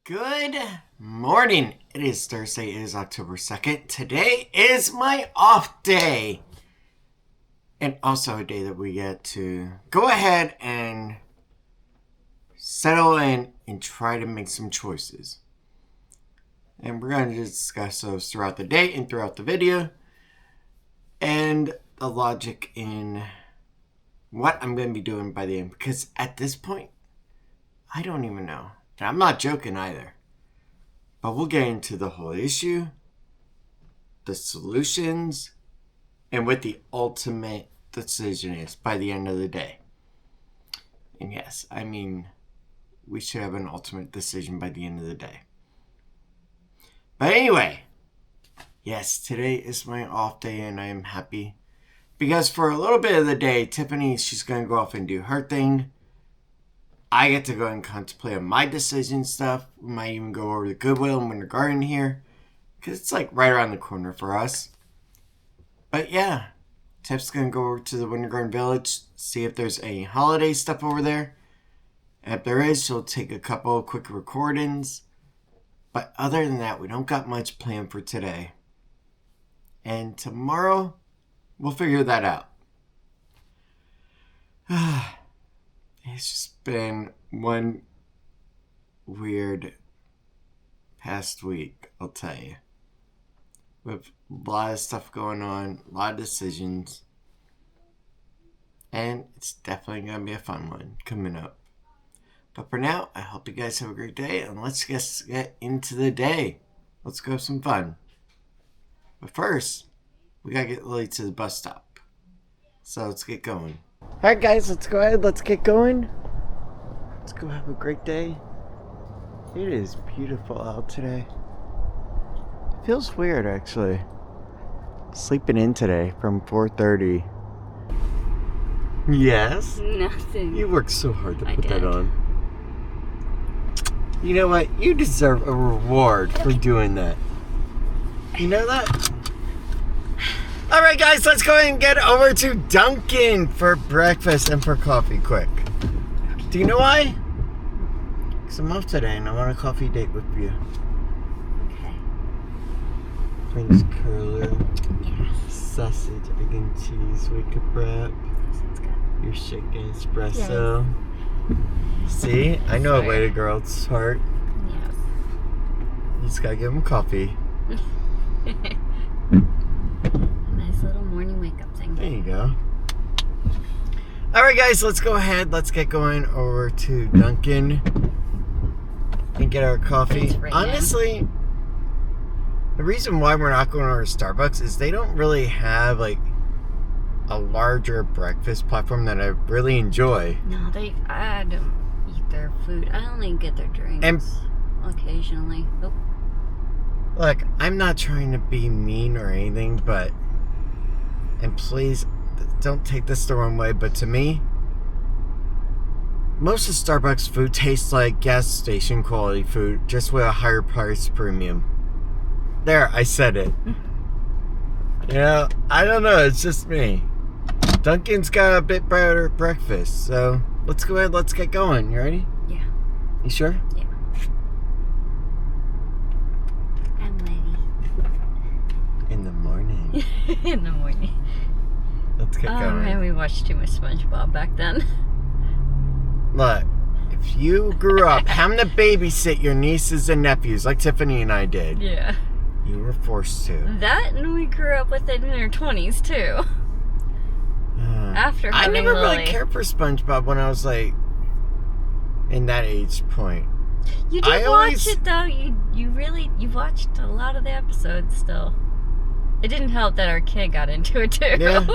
Good morning. It is Thursday. It is October 2nd. Today is my off day. And also a day that we get to go ahead and settle in and try to make some choices. And we're going to discuss those throughout the day and throughout the video. And the logic in what I'm going to be doing by the end. Because at this point, I don't even know. And I'm not joking either. But we'll get into the whole issue, the solutions, and what the ultimate decision is by the end of the day. And yes, I mean, we should have an ultimate decision by the end of the day. But anyway, yes, today is my off day and I am happy. Because for a little bit of the day, Tiffany, she's going to go off and do her thing. I get to go and contemplate on my decision stuff. We might even go over to Goodwill and Winter Garden here. Because it's like right around the corner for us. But yeah, Tiff's going to go over to the Winter Garden Village. See if there's any holiday stuff over there. And if there is, she'll take a couple of quick recordings. But other than that, we don't got much planned for today. And tomorrow, we'll figure that out. It's just been one weird past week, I'll tell you. With a lot of stuff going on, a lot of decisions. And it's definitely going to be a fun one coming up. But for now, I hope you guys have a great day. And let's get into the day. Let's go have some fun. But first, we got to get Lily to the bus stop. So let's get going. Alright guys, let's go ahead, let's get going. Let's go have a great day. It is beautiful out today. It feels weird actually. Sleeping in today from 4:30. Yes? Nothing. You worked so hard to put that on. You know what? You deserve a reward for doing that. You know that? Alright guys, let's go ahead and get over to Dunkin' for breakfast and for coffee quick. Do you know why? Because I'm off today and I want a coffee date with you. Okay. French curler. Yes. Sausage, egg and cheese, wake up wrap. Sounds good. Your shaken espresso. Yes. See? I know a way to girl's heart. Yes. You just gotta give them coffee. Nice little morning wake up thing. There you go. Alright guys, let's go ahead. Let's get going over to Dunkin' and get our coffee. Honestly, the reason why we're not going over to Starbucks is they don't really have like a larger breakfast platform that I really enjoy. No, I don't eat their food. I only get their drinks And occasionally. Oh. look, I'm not trying to be mean or anything, but and please don't take this the wrong way, but to me, most of Starbucks food tastes like gas station quality food, just with a higher price premium. There, I said it. You know, I don't know, it's just me. Dunkin's got a bit better breakfast, so let's go ahead, let's get going. You ready? Yeah. You sure? Yeah. I'm ready. In the morning. In the morning. Let's get going. Oh man, we watched too much SpongeBob back then. Look, if you grew up having to babysit your nieces and nephews like Tiffany and I did, Yeah. you were forced to. That, and we grew up with it in our 20s too. After I having never Lily. really cared for SpongeBob when I was like in that age point. You did watch it though. You watched a lot of the episodes still. It didn't help that our kid got into it too. Yeah.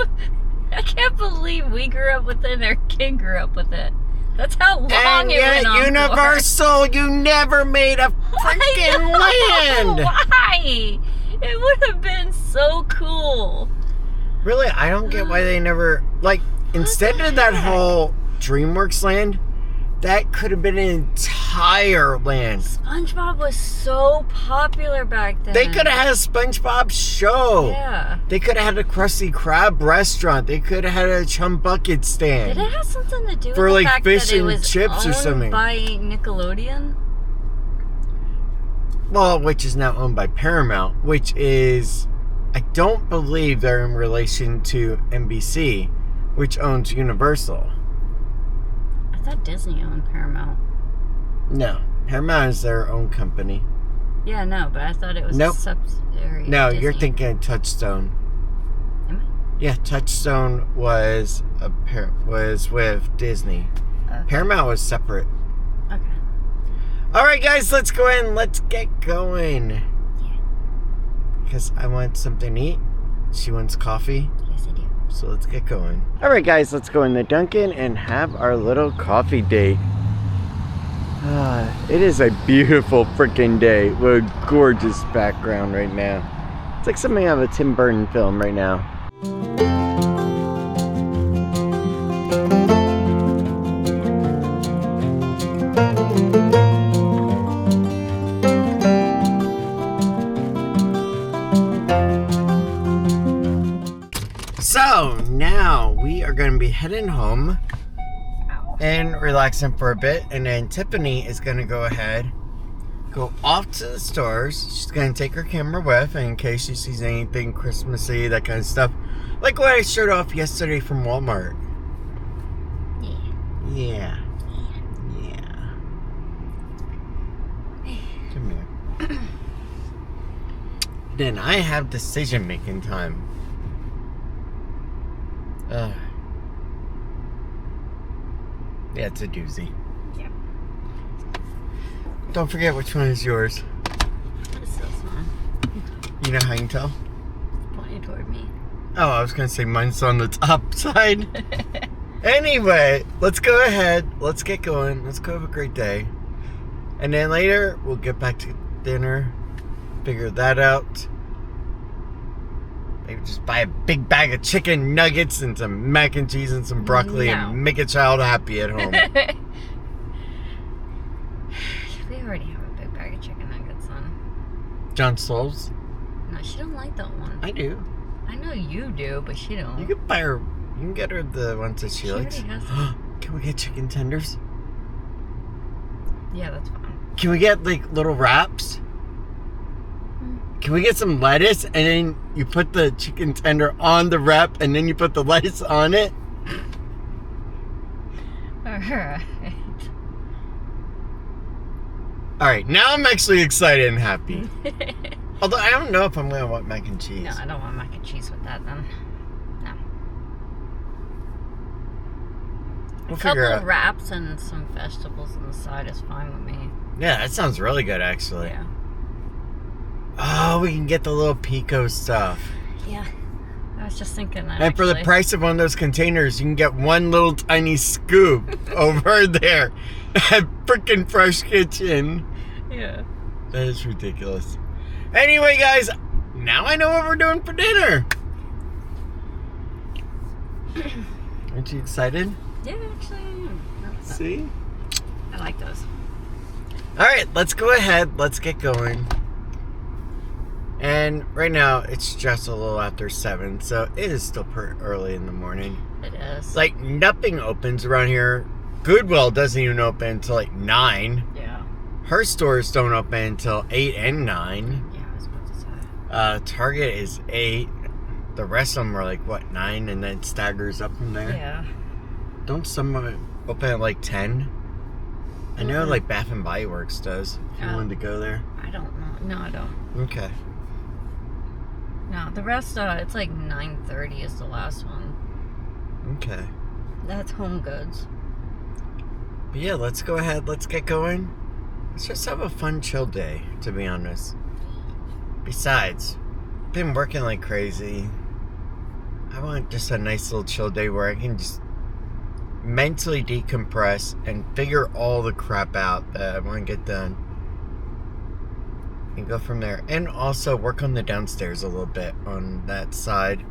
I can't believe we grew up with it and our kid grew up with it. That's how long And it yet, went on Universal, you never made a freaking land. Why? It would have been so cool. Really, I don't get why they never like instead of that whole DreamWorks land. That could have been an entire land. SpongeBob was so popular back then. They could have had a SpongeBob show. Yeah. They could have had a Krusty Krab restaurant. They could have had a Chum Bucket stand. Did it have something to do with for the like fact fish that it and was chips or owned something? by Nickelodeon? Well, which is now owned by Paramount, which is, I don't believe they're in relation to NBC, which owns Universal. I thought Disney owned Paramount. No, Paramount is their own company. Yeah, no, but I thought it was a subsidiary. No, of Disney. you're thinking of Touchstone. Am I? Yeah, Touchstone was with Disney. Okay. Paramount was separate. Okay. All right, guys, let's go in. Let's get going. Yeah. Because I want something to eat. She wants coffee. Yes, I do. So let's get going. All right, guys, let's go in the Dunkin' and have our little coffee date. It is a beautiful freaking day with a gorgeous background right now. It's like something out of a Tim Burton film right now. So now we are going to be heading home and relaxing for a bit, and then Tiffany is going to go ahead, go off to the stores. She's going to take her camera with in case she sees anything Christmassy, that kind of stuff, like what I showed off yesterday from Walmart. Yeah. Come here. Then I have decision making time. Yeah, it's a doozy. Yeah. Don't forget which one is yours. It's this one. You know how you can tell? Pointing toward me. Oh, I was going to say mine's on the top side. Anyway, let's go ahead. Let's get going. Let's go have a great day. And then later, we'll get back to dinner. Figure that out. Maybe just buy a big bag of chicken nuggets and some mac and cheese and some broccoli and make a child happy at home. We already have a big bag of chicken nuggets on. John Souls? No, she don't like that one. I do. I know you do, but she don't. You can buy her. You can get her the ones that she likes. Already has Can we get chicken tenders? Yeah, that's fine. Can we get like little wraps? Can we get some lettuce and then you put the chicken tender on the wrap and then you put the lettuce on it? Alright. Alright, now I'm actually excited and happy. Although I don't know if I'm going to want mac and cheese. No, I don't want mac and cheese with that then. No. We'll A figure couple out. of wraps and some vegetables on the side is fine with me. Yeah, that sounds really good actually. Yeah. Oh, we can get the little pico stuff. Yeah. I was just thinking that. And for the price of one of those containers, you can get one little tiny scoop over there at freaking Fresh Kitchen. Yeah. That is ridiculous. Anyway, guys, now I know what we're doing for dinner. Aren't you excited? Yeah, actually, I am. See? I like those. All right, let's go ahead. Let's get going. And right now, it's just a little after 7, so it is still pretty early in the morning. It is. Like, nothing opens around here. Goodwill doesn't even open until like 9. Yeah. Her stores don't open until 8 and 9. Yeah, I was about to say. Target is 8. The rest of them are like, what, 9? And then it staggers up from there. Yeah. Don't some of it open at like 10? I know like Bath and Body Works does. If you wanted to go there. I don't know. No, I don't. Okay. No, the rest, it's like 9:30 is the last one. Okay. That's Home Goods. But yeah, let's go ahead. Let's get going. Let's just have a fun, chill day, to be honest. Besides, been working like crazy. I want just a nice little chill day where I can just mentally decompress and figure all the crap out that I want to get done. And go from there. And also work on the downstairs a little bit on that side.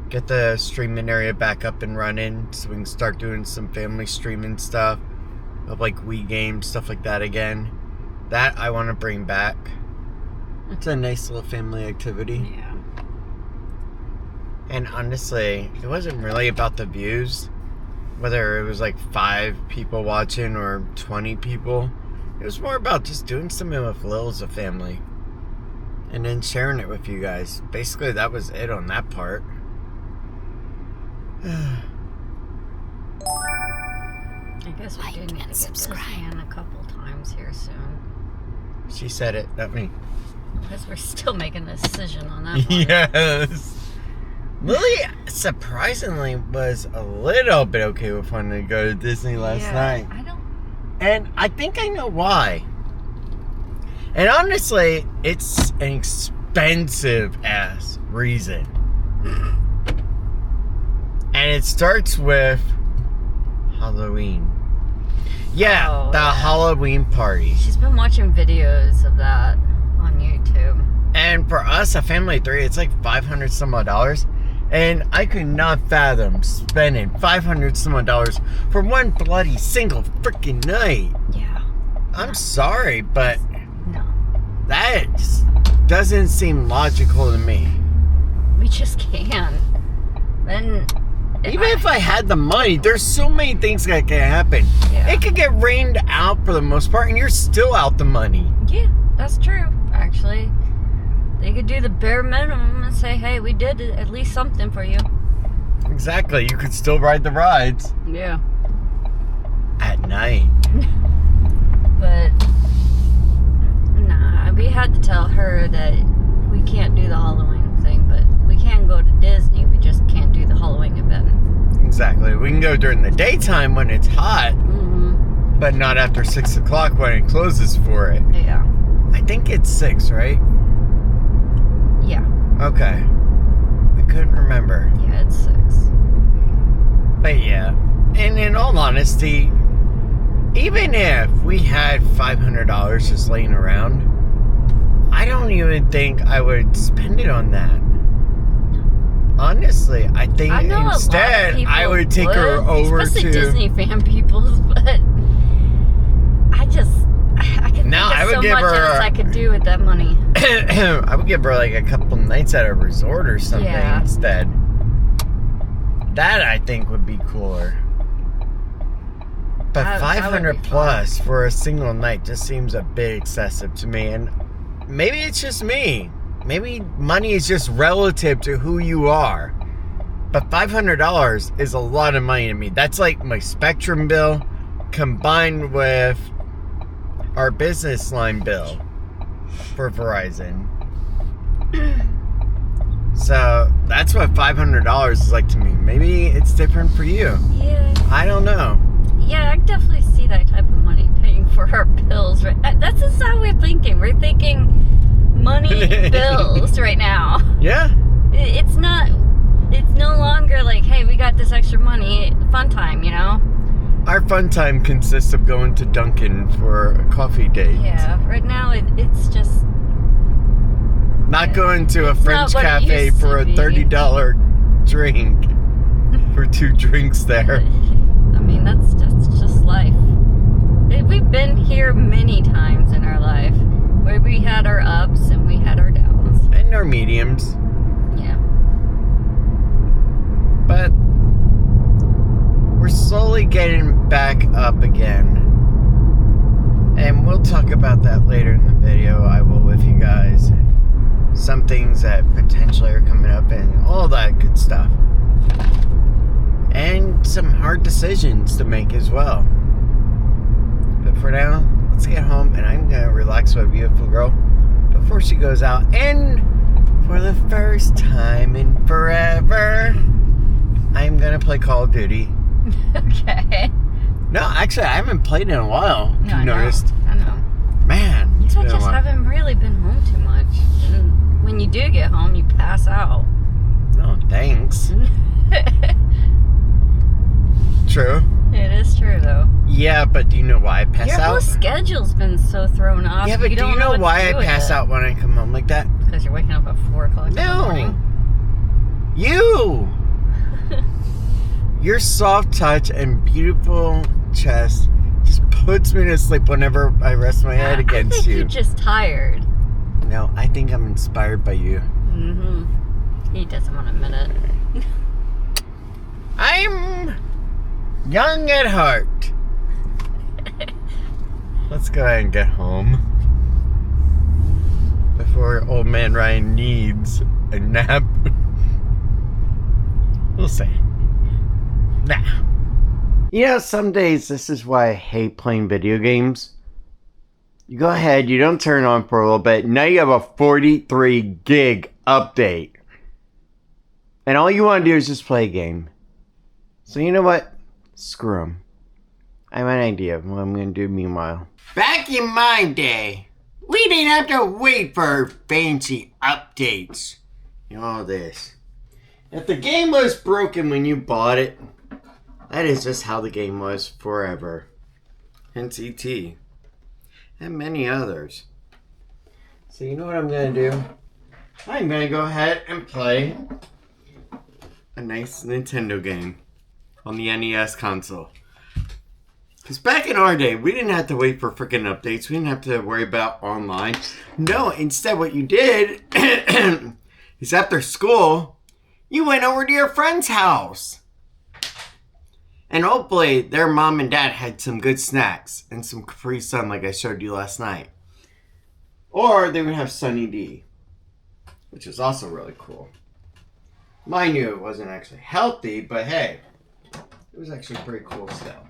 Get the streaming area back up and running so we can start doing some family streaming stuff of like Wii games, stuff like that again. That I want to bring back. It's a nice little family activity. Yeah. And honestly, it wasn't really about the views. Whether it was like 5 people watching or 20 people. It was more about just doing something with Lil as a family. And then sharing it with you guys. Basically, that was it on that part. I guess we do need to get this man a couple times here soon. She said it, not me. Because we're still making a decision on that one. Yes. Lily, surprisingly, was a little bit okay with wanting to go to Disney last night. And I think I know why. And honestly, it's an expensive-ass reason. And it starts with Halloween. Yeah, the Halloween party. She's been watching videos of that on YouTube. And for us, a family of 3, it's like $500 some odd. And I could not fathom spending $500 some odd for one bloody single freaking night. Yeah. I'm sorry, but no, that doesn't seem logical to me. We just can't. Then even if I had the money, there's so many things that can happen. Yeah. It could get rained out for the most part, and you're still out the money. Yeah, that's true, actually. They could do the bare minimum and say, hey, we did at least something for you. Exactly. You could still ride the rides. Yeah. At night. But, nah, we had to tell her that we can't do the Halloween thing, but we can go to Disney. We just can't do the Halloween event. Exactly. We can go during the daytime when it's hot, but not after 6 o'clock when it closes for it. Yeah. I think it's 6, right? Yeah. Okay. I couldn't remember. Yeah, it's 6. But yeah. And in all honesty, even if we had $500 just laying around, I don't even think I would spend it on that. Honestly, I think instead I would take her over especially to Disney fan people, but I can think of so much else I could do with that money. I would give her like a couple nights at a resort or something instead. That I think would be cooler. But $500 plus for a single night just seems a bit excessive to me. And maybe it's just me. Maybe money is just relative to who you are. But $500 is a lot of money to me. That's like my Spectrum bill combined with our business line bill for Verizon. So that's what $500 is like to me. Maybe it's different for you. Yeah. I don't know. Yeah, I definitely see that type of money paying for our bills. Right? That's just how we're thinking. We're thinking money bills right now. Yeah. It's no longer like, hey, we got this extra money, fun time, you know? Our fun time consists of going to Dunkin' for a coffee date. Yeah, right now it's just... Not going to a French cafe for a $30 drink for 2 drinks there. I mean, that's just life. We've been here many times in our life where we had our ups and we had our downs. And our mediums. Yeah. But we're slowly getting back up again. And we'll talk about that later in the video. I will with you guys. Some things that potentially are coming up and all that good stuff. And some hard decisions to make as well. But for now, let's get home and I'm going to relax my beautiful girl before she goes out. And for the first time in forever, I'm going to play Call of Duty. Okay. No, actually, I haven't played in a while. No, you noticed? I know. Man. You guys just haven't really been home too much. And when you do get home, you pass out. Oh, thanks. True. It is true, though. Yeah, but do you know why I pass out? Your whole schedule's been so thrown off. Yeah, but do you know why I pass out when I come home like that? Because you're waking up at 4 o'clock in the morning. You! Your soft touch and beautiful chest just puts me to sleep whenever I rest my head against I think you. you're just tired. No, I think I'm inspired by you. Mm-hmm. He doesn't want to admit it. I'm young at heart. let's go ahead and get home before old man Ryan needs a nap. We'll see. Nah. You know, some days this is why I hate playing video games. You go ahead, you don't turn on for a little bit. Now you have a 43 gig update. And all you want to do is just play a game. So you know what? Screw them. I have an idea of what I'm going to do meanwhile. Back in my day, we didn't have to wait for fancy updates. You know, all this. If the game was broken when you bought it, that is just how the game was forever. Hence E.T. And many others. So you know what I'm going to do? I'm going to go ahead and play a nice Nintendo game on the NES console. Because back in our day, we didn't have to wait for freaking updates. We didn't have to worry about online. No, instead what you did is after school, you went over to your friend's house. And hopefully their mom and dad had some good snacks and some Capri Sun like I showed you last night. Or they would have Sunny D, which is also really cool. Mind you, it wasn't actually healthy, but hey, it was actually pretty cool still.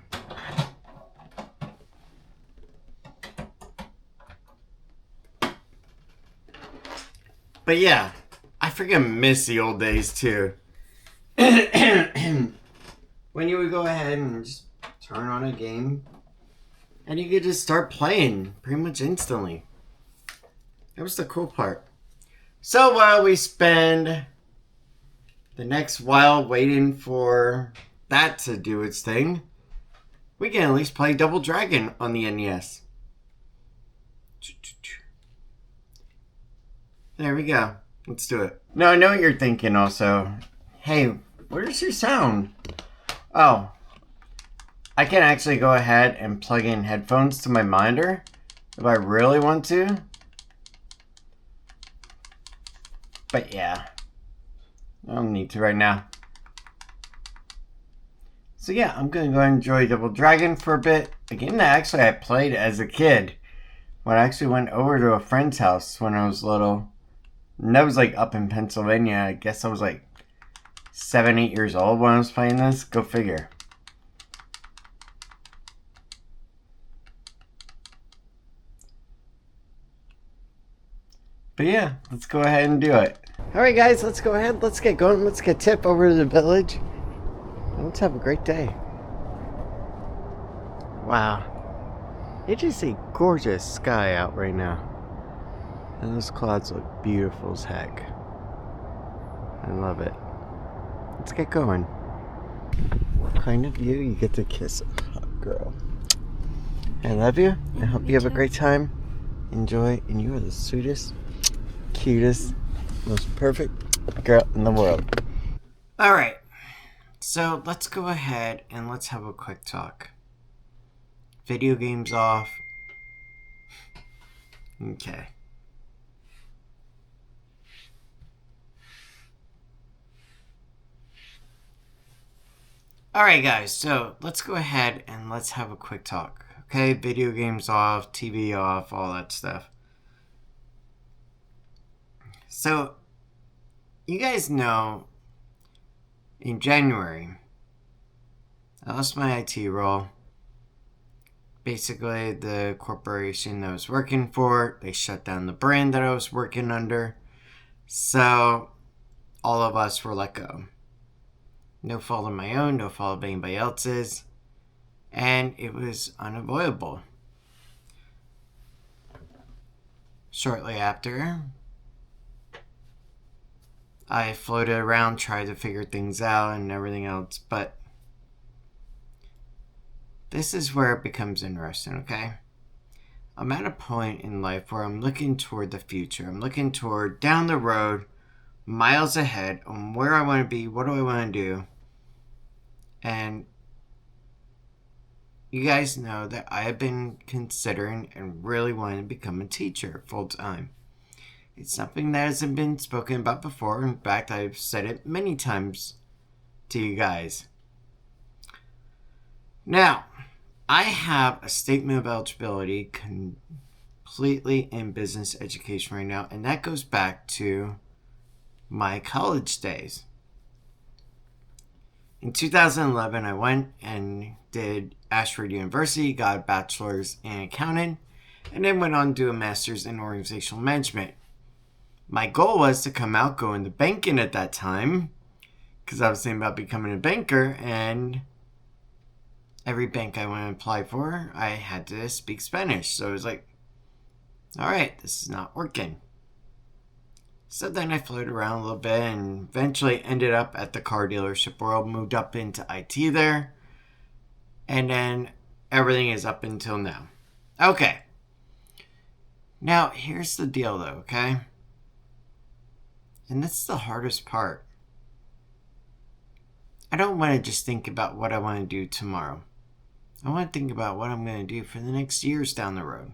But yeah, I freaking miss the old days too. When you would go ahead and just turn on a game and you could just start playing pretty much instantly. That was the cool part. So while we spend the next while waiting for that to do its thing, we can at least play Double Dragon on the NES. There we go. Let's do it. Now I know what you're thinking also. Hey, where's your sound? Oh, I can actually go ahead and plug in headphones to my monitor if I really want to. But yeah, I don't need to right now. So yeah, I'm going to go and enjoy Double Dragon for a bit. A game that actually I played as a kid when I actually went over to a friend's house when I was little. And that was like up in Pennsylvania. I guess I was like 7, 8 years old when I was playing this. Go figure. But yeah, let's go ahead and do it. Alright guys, let's go ahead. Let's get going. Let's get Tiff over to the village. And let's have a great day. Wow. It is a gorgeous sky out right now. And those clouds look beautiful as heck. I love it. Let's get going. What kind of you get to kiss a hot girl? I love you. I hope you have a great time. Enjoy. And you are the sweetest, cutest, most perfect girl in the world. Alright. So let's go ahead and let's have a quick talk. Video games off. Okay. Alright guys, so let's go ahead and let's have a quick talk. Okay, video games off, TV off, all that stuff. So, you guys know, in January, I lost my IT role. Basically, the corporation that I was working for, they shut down the brand that I was working under. So, all of us were let go. No fault of my own, no fault of anybody else's. And it was unavoidable. Shortly after, I floated around, tried to figure things out and everything else, but this is where it becomes interesting, okay? I'm at a point in life where I'm looking toward the future. I'm looking toward down the road, miles ahead on where I want to be, what do I want to do. And you guys know that I have been considering and really wanting to become a teacher full time. It's something that hasn't been spoken about before. In fact, I've said it many times to you guys. Now, I have a statement of eligibility completely in business education right now, and that goes back to my college days. In 2011, I went and did Ashford University, got a bachelor's in accounting, and then went on to do a master's in organizational management. My goal was to come out, go into banking at that time, because I was thinking about becoming a banker, and every bank I went to apply for, I had to speak Spanish. So it was like, all right, this is not working. So then I floated around a little bit and eventually ended up at the car dealership world, moved up into IT there, and then everything is up until now. Okay. Now, here's the deal though, okay? And this is the hardest part. I don't want to just think about what I want to do tomorrow. I want to think about what I'm going to do for the next years down the road.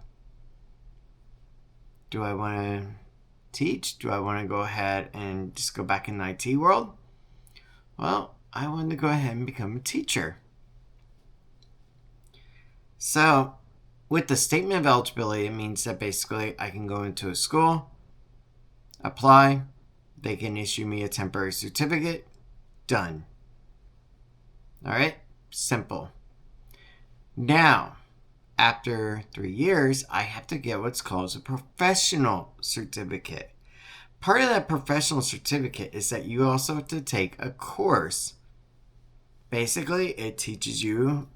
Do I want to teach? Do I want to go ahead and just go back in the IT world? Well, I want to go ahead and become a teacher. So, with the statement of eligibility, it means that basically I can go into a school, apply, they can issue me a temporary certificate, done. All right, simple. Now, after 3 years, I have to get what's called a professional certificate. Part of that professional certificate is that you also have to take a course. Basically, it teaches you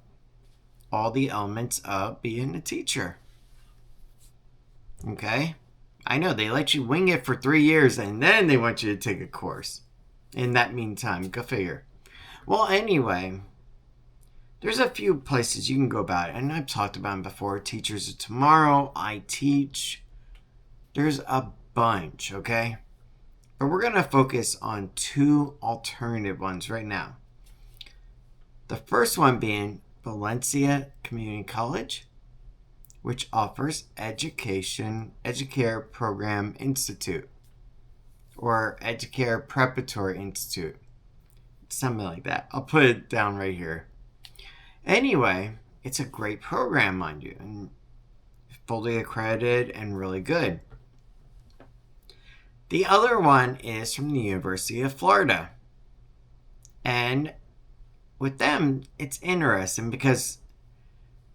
all the elements of being a teacher. Okay? I know, they let you wing it for 3 years and then they want you to take a course. In that meantime, go figure. Well, anyway, there's a few places you can go about it, and I've talked about them before. Teachers of Tomorrow, I Teach. There's a bunch, okay? But we're going to focus on 2 alternative ones right now. The first one being Valencia Community College, which offers Educare Program Institute, or Educare Preparatory Institute. Something like that. I'll put it down right here. Anyway, it's a great program, mind you, and fully accredited and really good. The other one is from the University of Florida. And with them, it's interesting because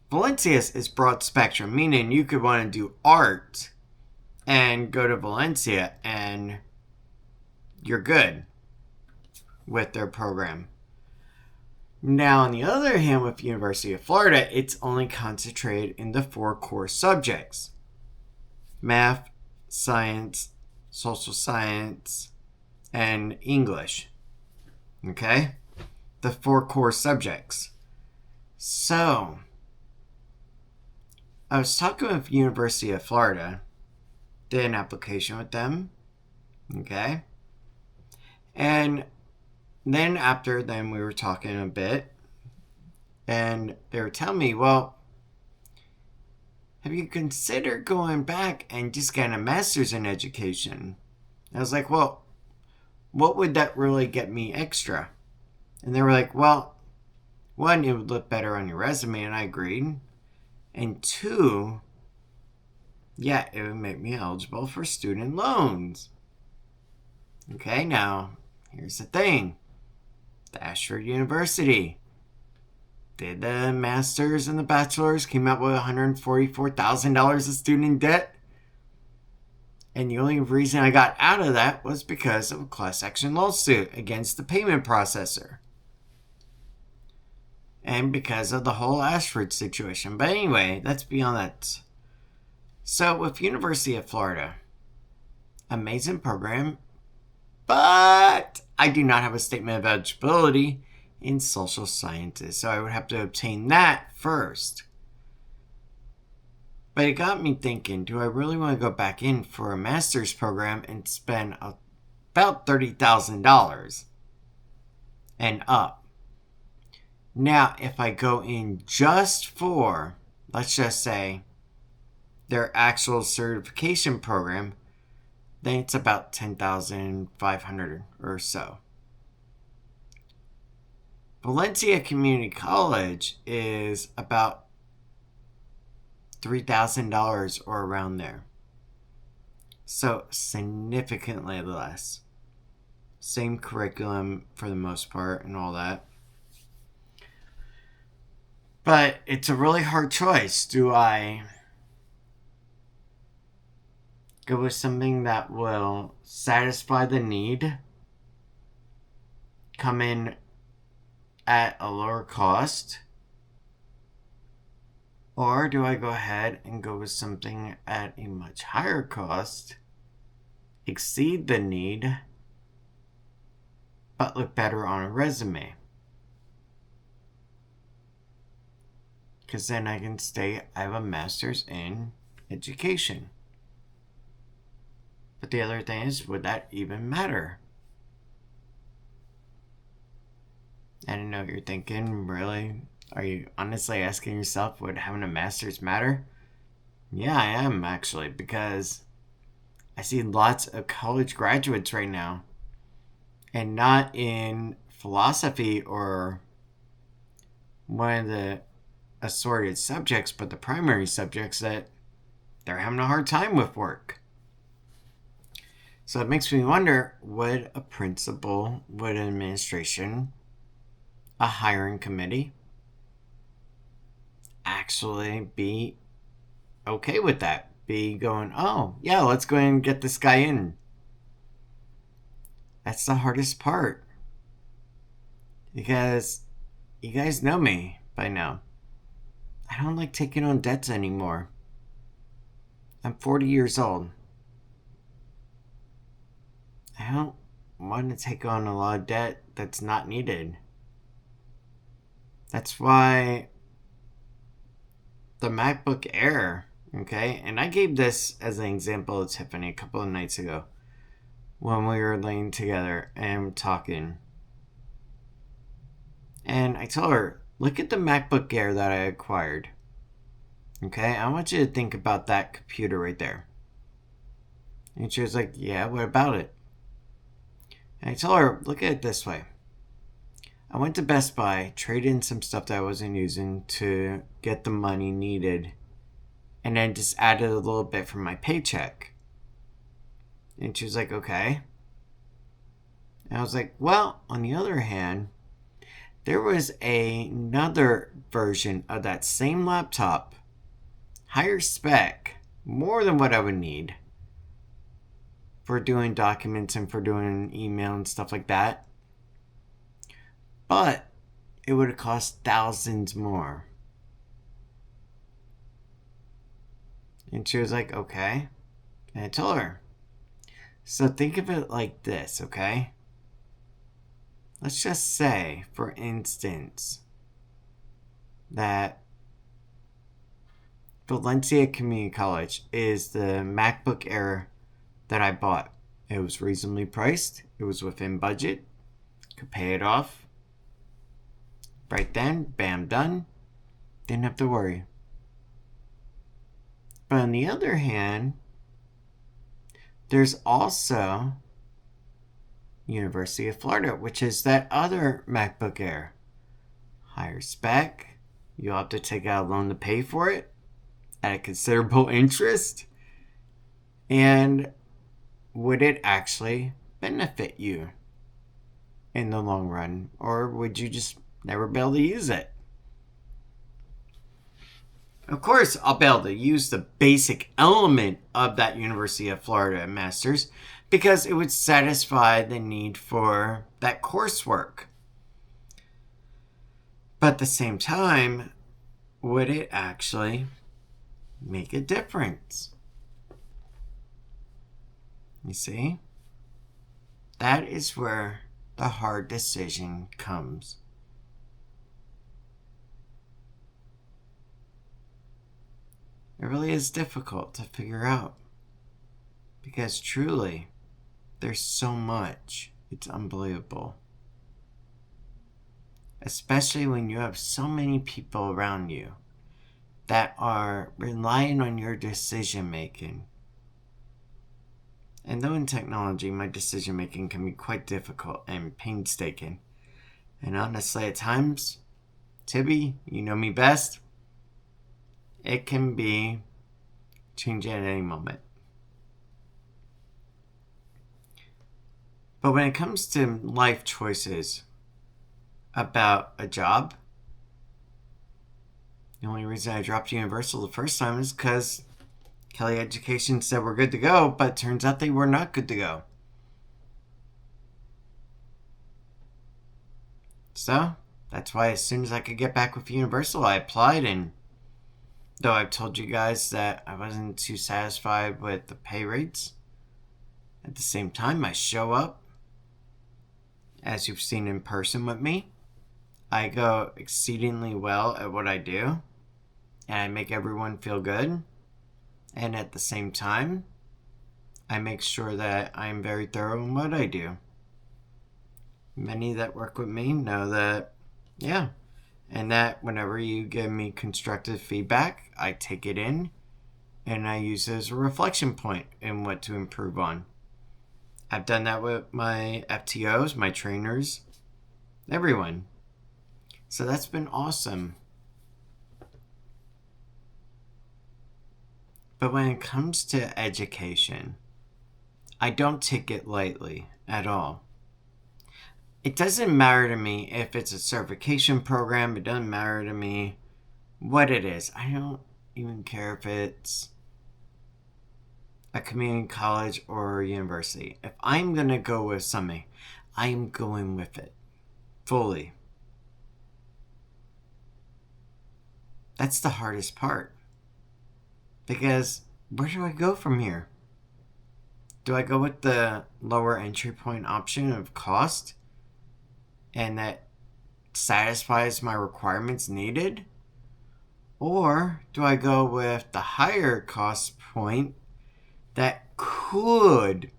Valencia's is broad spectrum, meaning you could want to do art and go to Valencia and you're good with their program. Now, on the other hand, with University of Florida, it's only concentrated in the 4 core subjects: math, science, social science, and English. Okay? The 4 core subjects. So, I was talking with University of Florida, did an application with them. Okay? And then after then we were talking a bit, and they were telling me, well, have you considered going back and just getting a master's in education? I was like, well, what would that really get me extra? And they were like, well, 1, it would look better on your resume, and I agreed. And 2, yeah, it would make me eligible for student loans. Okay, now, here's the thing. The Ashford University did the master's and the bachelor's, came out with $144,000 of student debt. And the only reason I got out of that was because of a class action lawsuit against the payment processor. And because of the whole Ashford situation. But anyway, that's beyond that. So with University of Florida, amazing program, but I do not have a statement of eligibility in social sciences, so I would have to obtain that first. But it got me thinking, do I really want to go back in for a master's program and spend about $30,000 and up? Now, if I go in just for, let's just say, their actual certification program, then it's about $10,500 or so. Valencia Community College is about $3,000 or around there. So significantly less. Same curriculum for the most part and all that. But it's a really hard choice. Do I go with something that will satisfy the need, come in at a lower cost, or do I go ahead and go with something at a much higher cost, exceed the need, but look better on a resume? Because then I can say I have a master's in education. But the other thing is, would that even matter? I don't know what you're thinking. Really? Are you honestly asking yourself, would having a master's matter? Yeah, I am actually, because I see lots of college graduates right now, and not in philosophy or one of the assorted subjects, but the primary subjects, that they're having a hard time with work. So it makes me wonder, would a principal, would an administration, a hiring committee actually be okay with that? Be going, oh, yeah, let's go ahead and get this guy in. That's the hardest part. Because you guys know me by now. I don't like taking on debts anymore. I'm 40 years old. I don't want to take on a lot of debt that's not needed. That's why the MacBook Air, okay? And I gave this as an example to Tiffany a couple of nights ago when we were laying together and talking. And I told her, look at the MacBook Air that I acquired. Okay? I want you to think about that computer right there. And she was like, yeah, what about it? And I told her, look at it this way. I went to Best Buy, traded in some stuff that I wasn't using to get the money needed, and then just added a little bit from my paycheck. And she was like, okay. And I was like, well, on the other hand, there was another version of that same laptop, higher spec, more than what I would need for doing documents and for doing email and stuff like that. But it would have cost thousands more. And she was like, okay. And I told her, so think of it like this, okay? Let's just say, for instance, that Valencia Community College is the MacBook Air that I bought. It was reasonably priced. It was within budget. Could pay it off. Right then, bam, done. Didn't have to worry. But on the other hand, there's also University of Florida, which is that other MacBook Air. Higher spec. You'll have to take out a loan to pay for it at a considerable interest. And would it actually benefit you in the long run? Or would you just never be able to use it? Of course, I'll be able to use the basic element of that University of Florida Masters because it would satisfy the need for that coursework. But at the same time, would it actually make a difference? You see? That is where the hard decision comes. It really is difficult to figure out because truly there's so much. It's unbelievable. Especially when you have so many people around you that are relying on your decision making. And though in technology, my decision making can be quite difficult and painstaking. And honestly, at times, Tibby, you know me best, it can be changing at any moment. But when it comes to life choices about a job, the only reason I dropped Universal the first time is because Kelly Education said we're good to go, but it turns out they were not good to go. So, that's why as soon as I could get back with Universal, I applied, and though I've told you guys that I wasn't too satisfied with the pay rates, at the same time, I show up, as you've seen in person with me. I go exceedingly well at what I do, and I make everyone feel good. And at the same time, I make sure that I'm very thorough in what I do. Many that work with me know that, yeah. And that whenever you give me constructive feedback, I take it in and I use it as a reflection point in what to improve on. I've done that with my FTOs, my trainers, everyone. So that's been awesome. But when it comes to education, I don't take it lightly at all. It doesn't matter to me if it's a certification program. It doesn't matter to me what it is. I don't even care if it's a community college or a university. If I'm going to go with something, I'm going with it fully. That's the hardest part. Because where do I go from here? Do I go with the lower entry point option of cost and that satisfies my requirements needed? Or do I go with the higher cost point that could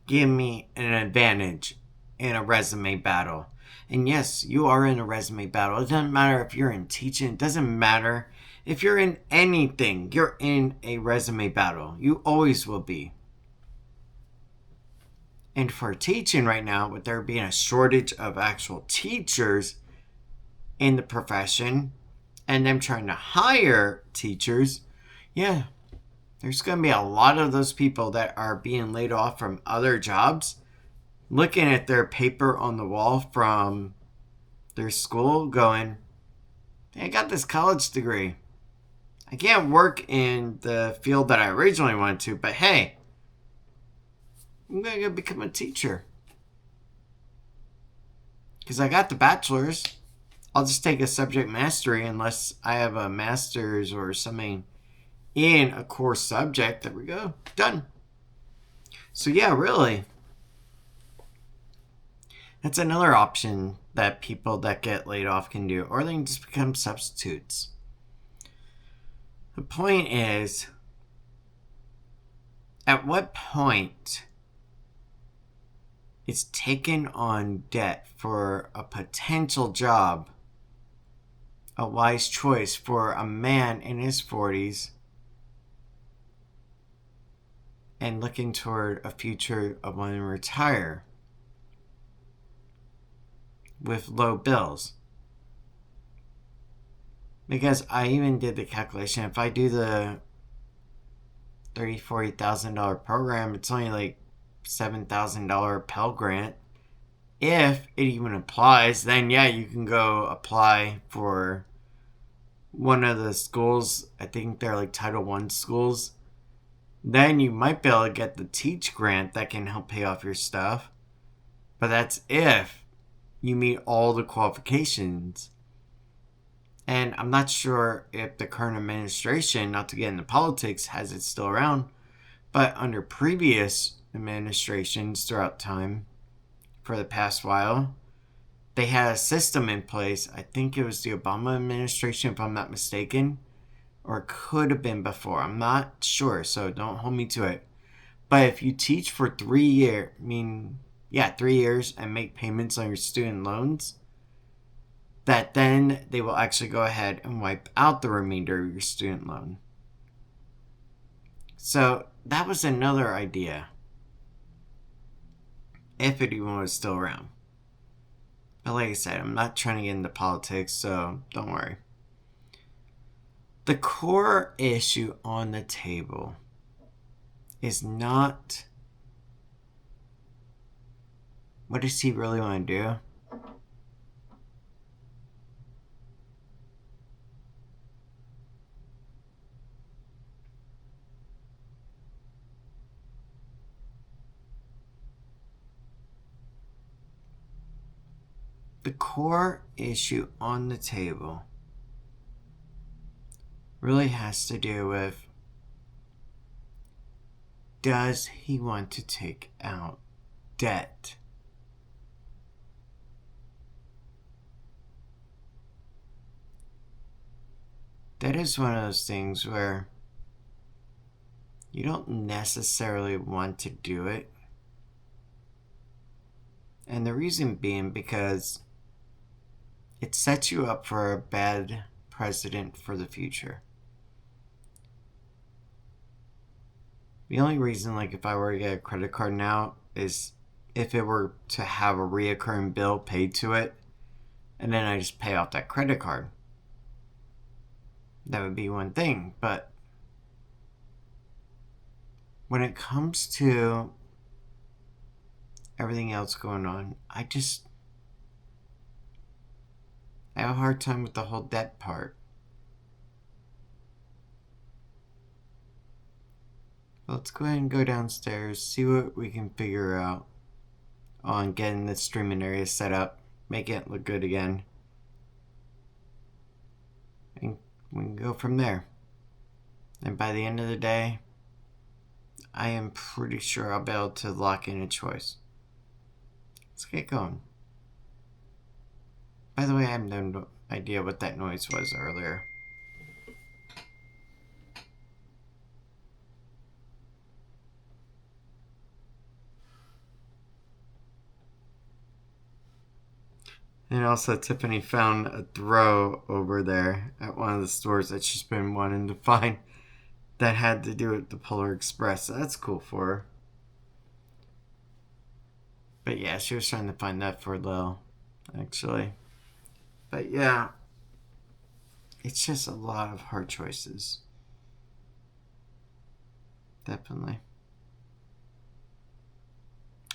give me an advantage in a resume battle? And yes, you are in a resume battle. It doesn't matter if you're in teaching. It doesn't matter if you're in anything. You're in a resume battle. You always will be. And for teaching right now, with there being a shortage of actual teachers in the profession and them trying to hire teachers, yeah, there's going to be a lot of those people that are being laid off from other jobs, looking at their paper on the wall from their school going, hey, I got this college degree. I can't work in the field that I originally wanted to, but hey, I'm going to go become a teacher. Because I got the bachelor's. I'll just take a subject mastery unless I have a master's or something in a core subject. There we go. Done. So yeah, really. That's another option that people that get laid off can do. Or they can just become substitutes. The point is, at what point is taking on debt for a potential job a wise choice for a man in his 40s and looking toward a future of wanting to retire with low bills? Because I even did the calculation. If I do the $30,000-$40,000 program, it's only like $7,000 Pell Grant. If it even applies, then yeah, you can go apply for one of the schools. I think they're like Title I schools. Then you might be able to get the Teach grant that can help pay off your stuff. But that's if you meet all the qualifications. And I'm not sure if the current administration, not to get into politics, has it still around, but under previous administrations throughout time, for the past while, they had a system in place. I think it was the Obama administration, if I'm not mistaken, or it could have been before. I'm not sure, so don't hold me to it. But if you teach for 3 years, 3 years and make payments on your student loans, that then they will actually go ahead and wipe out the remainder of your student loan. So that was another idea, if it even was still around. But like I said, I'm not trying to get into politics, so don't worry. The core issue on the table is not what does he really want to do? The core issue on the table really has to do with, does he want to take out debt? That is one of those things where you don't necessarily want to do it. And the reason being because it sets you up for a bad precedent for the future. The only reason, like, if I were to get a credit card now is if it were to have a reoccurring bill paid to it, and then I just pay off that credit card. That would be one thing, but when it comes to everything else going on, I have a hard time with the whole debt part. Let's go ahead and go downstairs, see what we can figure out on getting the streaming area set up, make it look good again, and we can go from there. And by the end of the day, I am pretty sure I'll be able to lock in a choice. Let's get going. By the way, I have no idea what that noise was earlier. And also, Tiffany found a throw over there at one of the stores that she's been wanting to find that had to do with the Polar Express. So that's cool for her. But yeah, she was trying to find that for Lil, actually. But yeah, it's just a lot of hard choices. Definitely.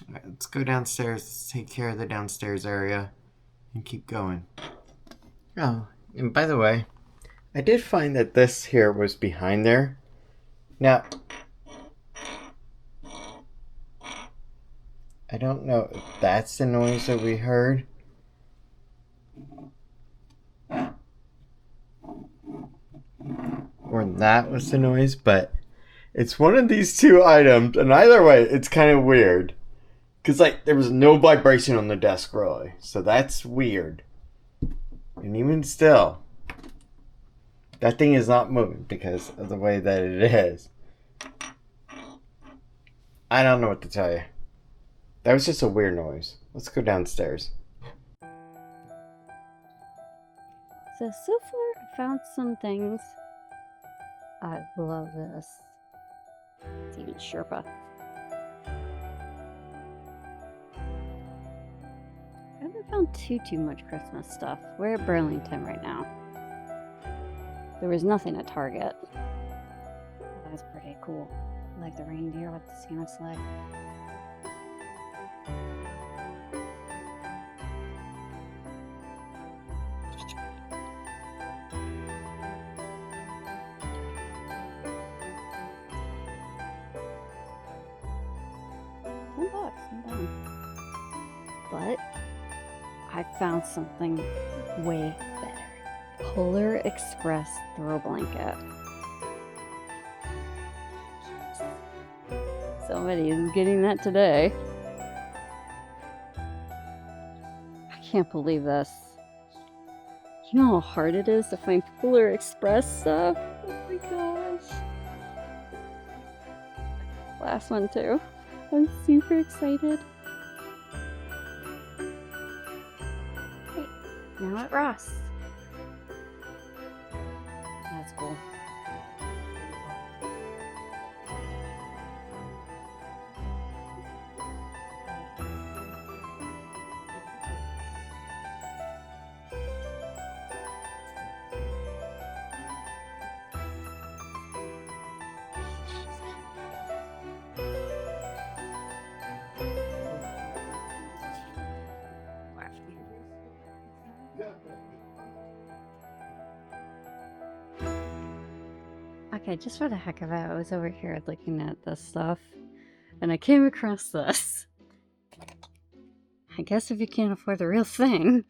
Alright, let's go downstairs. Let's take care of the downstairs area and keep going. Oh, and by the way, I did find that this here was behind there. Now, I don't know if that's the noise that we heard. Or that was the noise, but it's one of these two items, and either way, it's kind of weird. Because, like, there was no vibration on the desk, really. So that's weird. And even still, that thing is not moving because of the way that it is. I don't know what to tell you. That was just a weird noise. Let's go downstairs. So far, I found some things. I love this. It's even Sherpa. I haven't found too much Christmas stuff. We're at Burlington right now. There was nothing at Target. That was pretty cool. I like the reindeer with the Santa sled. $10, I'm down. But I found something way better. Polar Express throw blanket. Somebody is getting that today. I can't believe this. You know how hard it is to find Polar Express stuff? Oh my gosh. Last one too. I'm super excited. Great. Now at Ross. That's cool. Okay, just for the heck of it, I was over here looking at this stuff, and I came across this. I guess if you can't afford the real thing,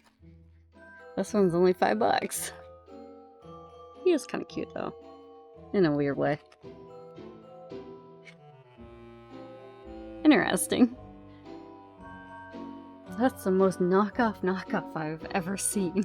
this one's only $5. He is kind of cute though, in a weird way. Interesting. That's the most knockoff I've ever seen.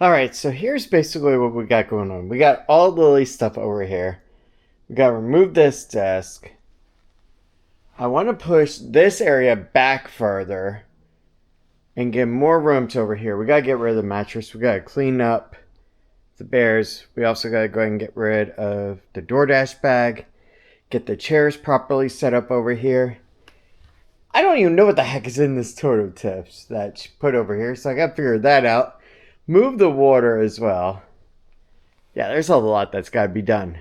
Alright, so here's basically what we got going on. We got all Lily stuff over here. We got to remove this desk. I want to push this area back further and get more room to over here. We got to get rid of the mattress. We got to clean up the bears. We also got to go ahead and get rid of the DoorDash bag. Get the chairs properly set up over here. I don't even know what the heck is in this Toto Tips that she put over here, so I got to figure that out. Move the water as well. Yeah, there's a lot that's got to be done.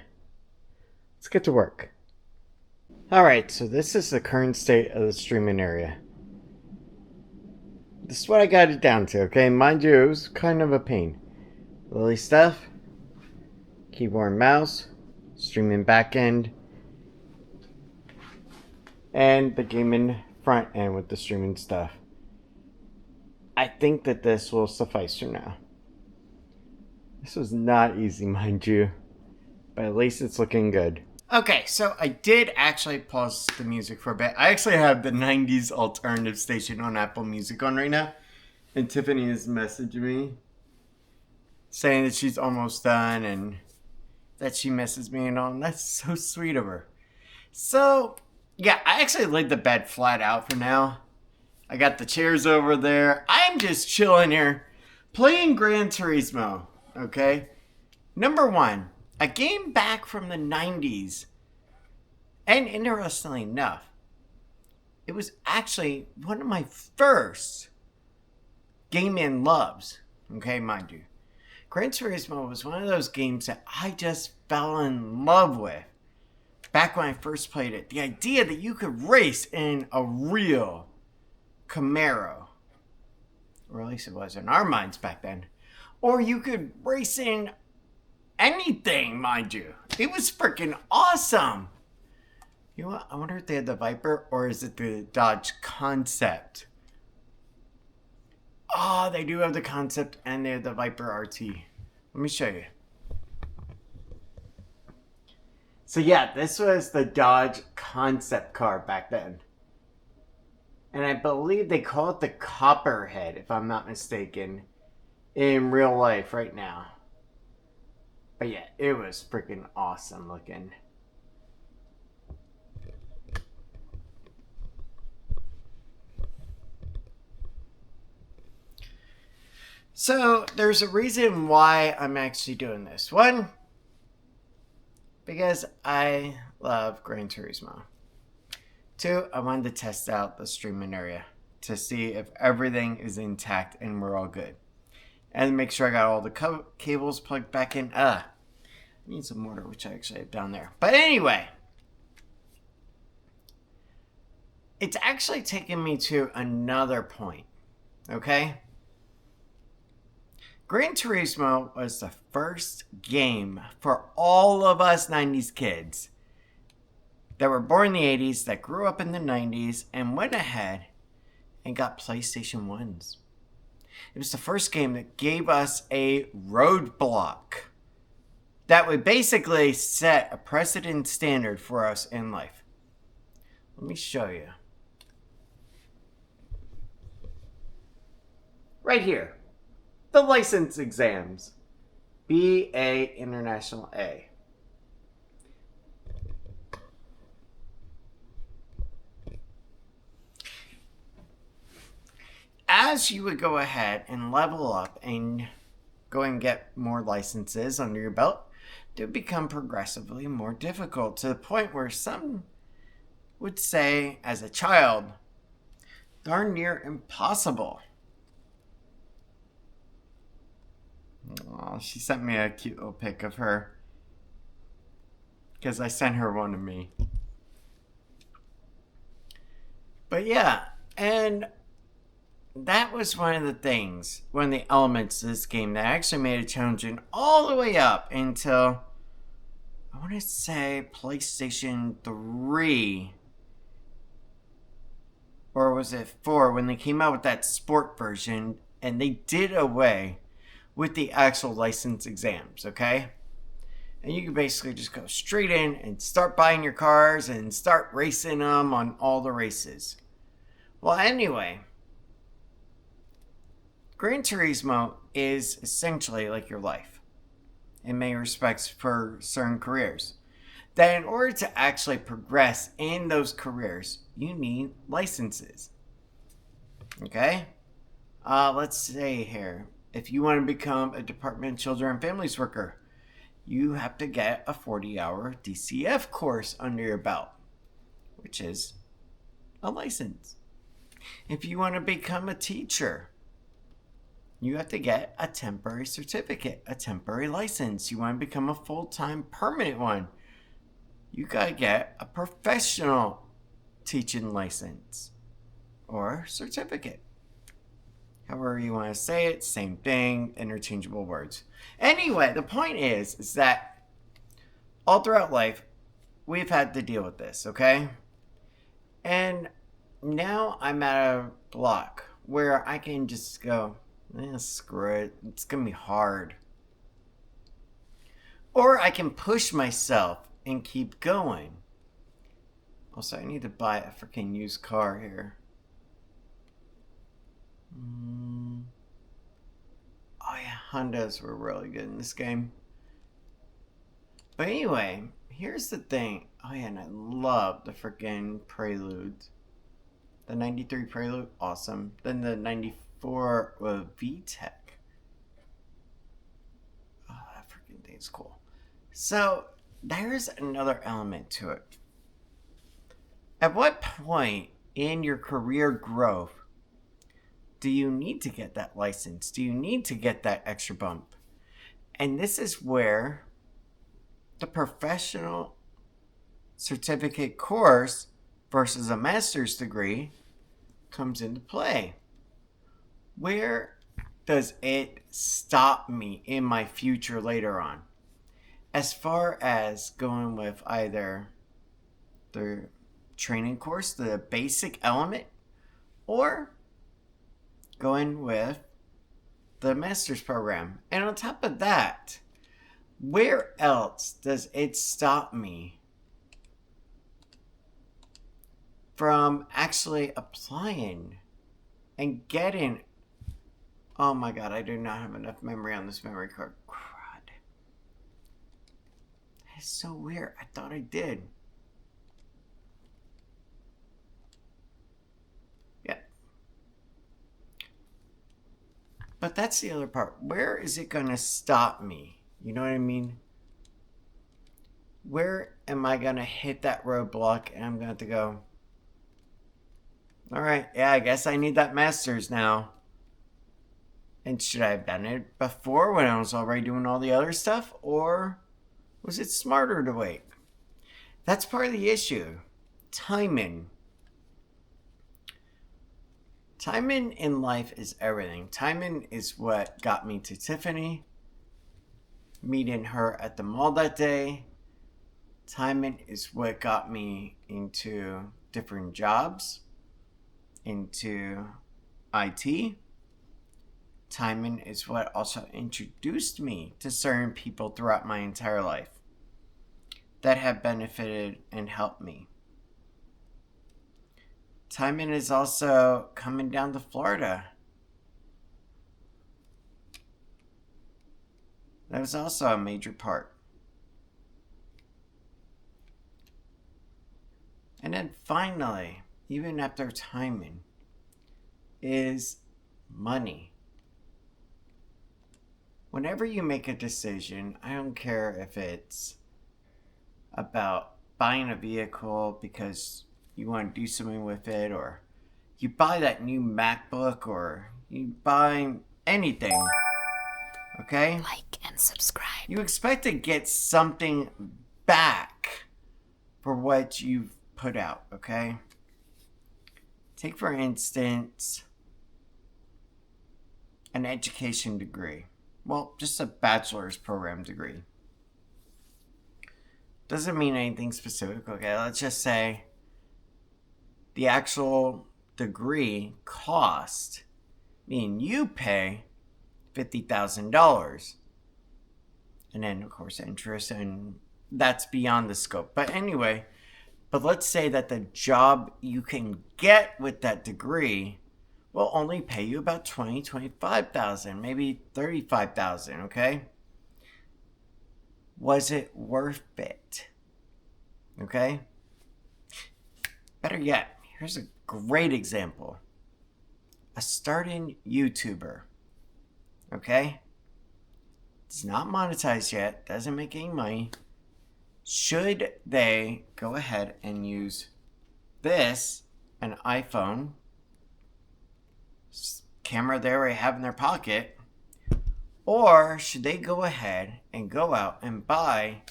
Let's get to work. Alright, so this is the current state of the streaming area. This is what I got it down to, okay? Mind you, it was kind of a pain. Lily stuff, keyboard and mouse, streaming back end, and the gaming front end with the streaming stuff. I think that this will suffice for now. This was not easy, mind you, but at least it's looking good. Okay, so I did actually pause the music for a bit. I actually have the 90s alternative station on Apple Music on right now, and Tiffany is messaging me saying that she's almost done and that she misses me and all, and that's so sweet of her. So, yeah, I actually laid the bed flat out for now. I got the chairs over there. I'm just chilling here, playing Gran Turismo, okay? Number one, a game back from the 90s. And interestingly enough, it was actually one of my first gaming loves, okay, mind you. Gran Turismo was one of those games that I just fell in love with back when I first played it. The idea that you could race in a real Camaro, or at least it was in our minds back then, or you could race in anything, mind you. It was freaking awesome. You know what? I wonder if they had the Viper, or is it the Dodge Concept? Oh, they do have the Concept, and they have the Viper RT. Let me show you. So yeah, this was the Dodge Concept car back then. And I believe they call it the Copperhead, if I'm not mistaken, in real life right now. But yeah, it was freaking awesome looking. So, there's a reason why I'm actually doing this. One, because I love Gran Turismo. Two, I wanted to test out the streaming area to see if everything is intact and we're all good. And make sure I got all the cables plugged back in. I need some mortar, which I actually have down there. But anyway, it's actually taken me to another point, okay? Gran Turismo was the first game for all of us 90s kids that were born in the 80s, that grew up in the 90s, and went ahead and got PlayStation 1s. It was the first game that gave us a roadblock that would basically set a precedent standard for us in life. Let me show you. Right here. The license exams. BA International A. As you would go ahead and level up and go and get more licenses under your belt, it would become progressively more difficult, to the point where some would say, as a child, darn near impossible. Oh, she sent me a cute little pic of her, because I sent her one of me. But yeah, and that was one of the things, one of the elements of this game that actually made it challenging all the way up until, I want to say, PlayStation 3. Or was it 4, when they came out with that sport version and they did away with the actual license exams, okay? And you could basically just go straight in and start buying your cars and start racing them on all the races. Well, anyway, Gran Turismo is essentially like your life in many respects for certain careers. That in order to actually progress in those careers, you need licenses. Okay? Let's say here, if you want to become a Department of Children and Families worker, you have to get a 40-hour DCF course under your belt, which is a license. If you want to become a teacher, you have to get a temporary certificate, a temporary license. You want to become a full-time permanent one, you got to get a professional teaching license or certificate. However you want to say it, same thing, interchangeable words. Anyway, the point is that all throughout life, we've had to deal with this, okay? And now I'm at a block where I can just go, screw it, it's going to be hard. Or I can push myself and keep going. Also, I need to buy a freaking used car here. Oh yeah, Hondas were really good in this game. But anyway, here's the thing. Oh yeah, and I love the freaking Prelude. The 93 Prelude, awesome. Then the 94 VTEC. Oh, that freaking thing's cool. So, there's another element to it. At what point in your career growth do you need to get that license? Do you need to get that extra bump? And this is where the professional certificate course versus a master's degree comes into play. Where does it stop me in my future later on? As far as going with either the training course, the basic element, or going with the master's program. And on top of that, where else does it stop me from actually applying and getting... Oh my god, I do not have enough memory on this memory card. Crud. That is so weird. I thought I did. Yeah. But that's the other part. Where is it going to stop me? You know what I mean? Where am I going to hit that roadblock and I'm going to have to go, alright, yeah, I guess I need that master's now. And should I have done it before when I was already doing all the other stuff? Or was it smarter to wait? That's part of the issue. Timing. Timing in life is everything. Timing is what got me to Tiffany, meeting her at the mall that day. Timing is what got me into different jobs, into IT. Timing is what also introduced me to certain people throughout my entire life that have benefited and helped me. Timing is also coming down to Florida. That was also a major part. And then finally, even after timing, is money. Whenever you make a decision, I don't care if it's about buying a vehicle because you want to do something with it, or you buy that new MacBook, or you buy anything, okay? Like and subscribe. You expect to get something back for what you've put out, okay? Take, for instance, an education degree. Well, just a bachelor's program degree. Doesn't mean anything specific, okay? Let's just say the actual degree cost, meaning you pay $50,000. And then, of course, interest, and that's beyond the scope. But anyway, but let's say that the job you can get with that degree will only pay you about $25,000, maybe $35,000, okay? Was it worth it? Okay? Better yet, here's a great example. A starting YouTuber, okay? It's not monetized yet, doesn't make any money. Should they go ahead and use this, an iPhone, camera they already have in their pocket, or should they go ahead and go out and buy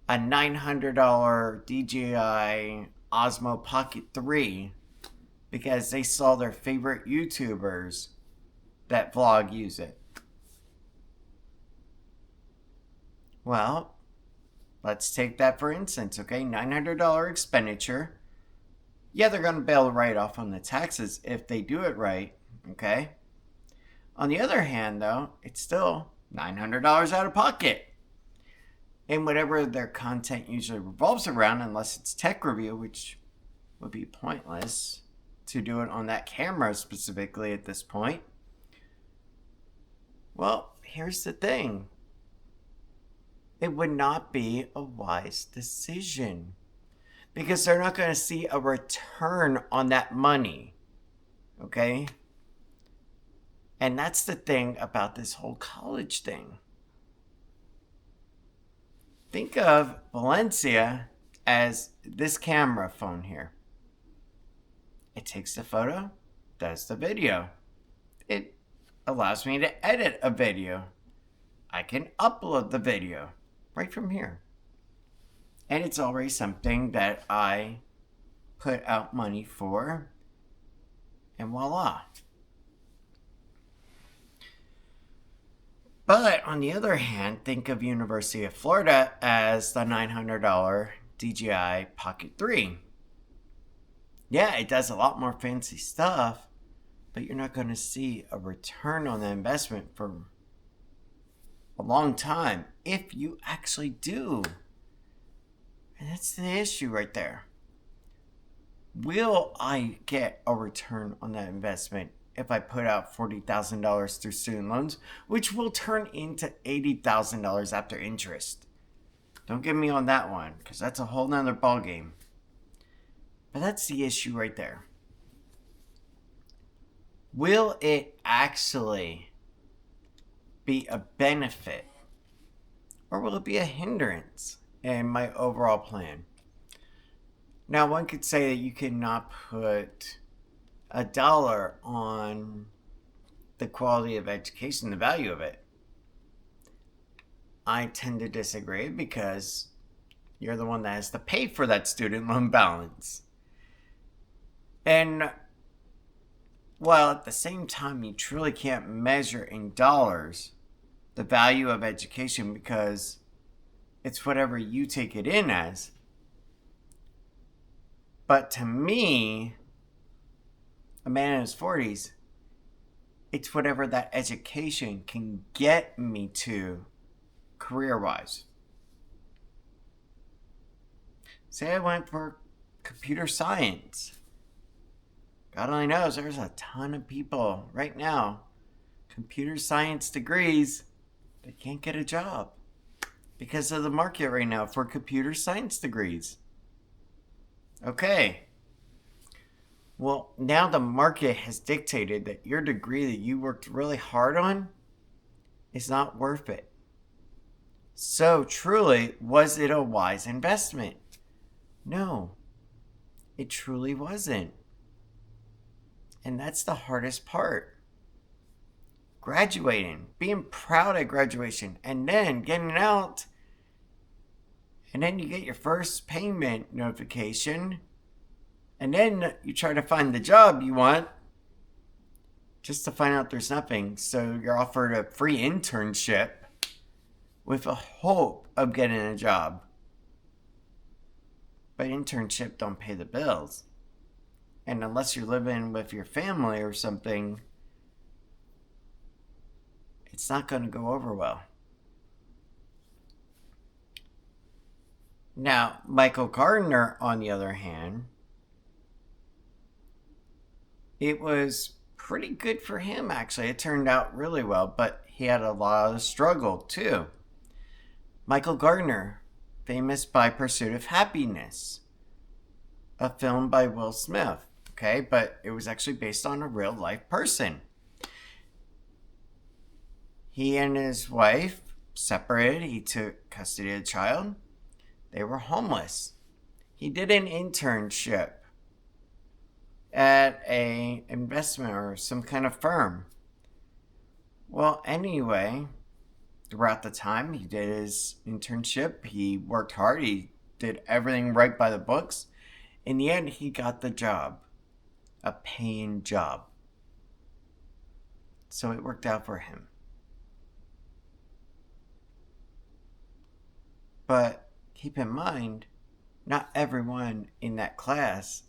a $900 DJI Osmo Pocket 3 because they saw their favorite YouTubers that vlog use it? Well, let's take that for instance, okay? $900 expenditure. Yeah, they're going to be able to write off on the taxes if they do it right, okay? On the other hand, though, it's still $900 out of pocket. And whatever their content usually revolves around, unless it's tech review, which would be pointless to do it on that camera specifically at this point. Well, here's the thing. It would not be a wise decision because they're not going to see a return on that money. Okay? And that's the thing about this whole college thing. Think of Valencia as this camera phone here. It takes the photo, does the video. It allows me to edit a video. I can upload the video right from here. And it's already something that I put out money for. And voila. But on the other hand, think of University of Florida as the $900 DJI Pocket 3. Yeah, it does a lot more fancy stuff, but you're not going to see a return on the investment for a long time if you actually do. And that's the issue right there. Will I get a return on that investment if I put out $40,000 through student loans, which will turn into $80,000 after interest? Don't get me on that one, because that's a whole nother ballgame. But that's the issue right there. Will it actually be a benefit, or will it be a hindrance in my overall plan? Now, one could say that you cannot put $1 on the quality of education, the value of it. I tend to disagree because you're the one that has to pay for that student loan balance. And while at the same time you truly can't measure in dollars the value of education because it's whatever you take it in as. But to me, a man in his 40s, it's whatever that education can get me to career-wise. Say I went for computer science. God only knows there's a ton of people right now, computer science degrees, that can't get a job because of the market right now for computer science degrees. Okay. Well, now the market has dictated that your degree that you worked really hard on is not worth it. So truly, was it a wise investment? No, it truly wasn't. And that's the hardest part. Graduating, being proud at graduation, and then getting out. And then you get your first payment notification. And then you try to find the job you want just to find out there's nothing. So you're offered a free internship with a hope of getting a job. But internship don't pay the bills. And unless you're living with your family or something, it's not going to go over well. Now, Michael Gardner, on the other hand, it was pretty good for him, actually. It turned out really well, but he had a lot of struggle, too. Michael Gardner, famous by Pursuit of Happiness, a film by Will Smith, okay? But it was actually based on a real-life person. He and his wife separated. He took custody of the child. They were homeless. He did an internship at a investment or some kind of firm. Well, anyway, throughout the time he did his internship, he worked hard. He did everything right by the books. In the end, he got the job, a paying job. So it worked out for him. But keep in mind, not everyone in that class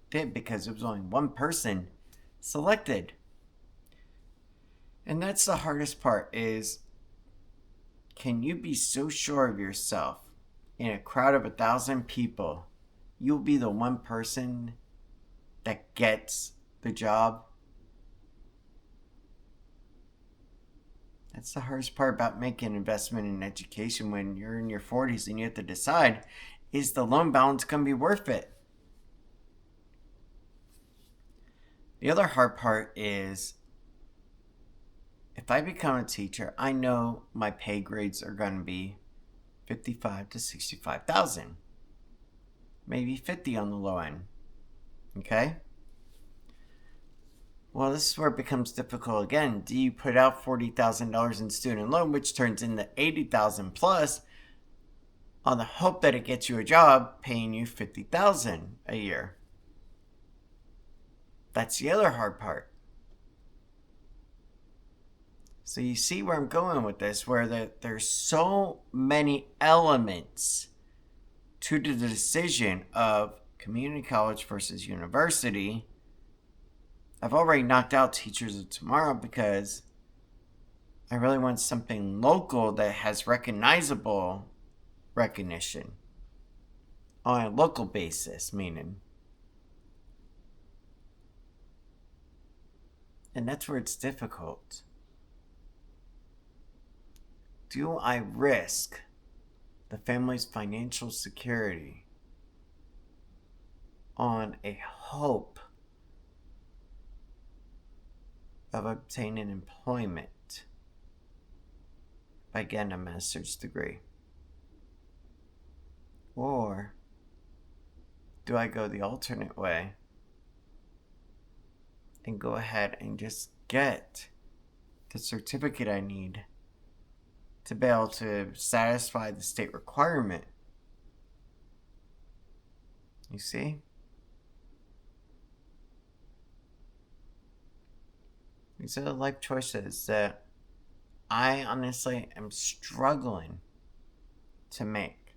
did because there was only one person selected. And that's the hardest part is, can you be so sure of yourself in a crowd of 1,000 people, you'll be the one person that gets the job? That's the hardest part about making an investment in education when you're in your 40s and you have to decide, is the loan balance going to be worth it? The other hard part is, if I become a teacher, I know my pay grades are going to be 55 to 65,000. Maybe 50 on the low end. Okay? Well, this is where it becomes difficult again. Do you put out $40,000 in student loan, which turns into $80,000 plus, on the hope that it gets you a job paying you $50,000 a year? That's the other hard part. So you see where I'm going with this, where there's so many elements to the decision of community college versus university. I've already knocked out Teachers of Tomorrow because I really want something local that has recognizable recognition on a local basis, meaning. And that's where it's difficult. Do I risk the family's financial security on a hope of obtaining employment by getting a master's degree? Or do I go the alternate way and go ahead and just get the certificate I need to be able to satisfy the state requirement? You see? These are the life choices that I honestly am struggling to make.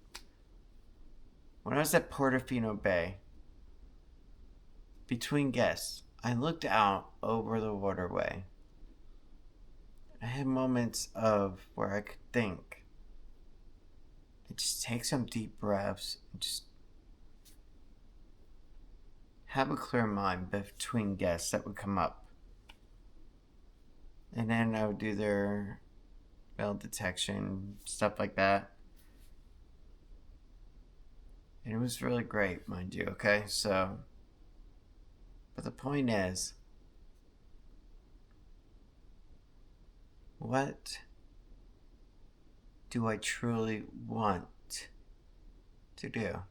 When I was at Portofino Bay, between guests, I looked out over the waterway. I had moments of where I could think. I just take some deep breaths and just have a clear mind between guests that would come up. And then I would do their metal detection, stuff like that. And it was really great, mind you, okay? So, but the point is, what do I truly want to do?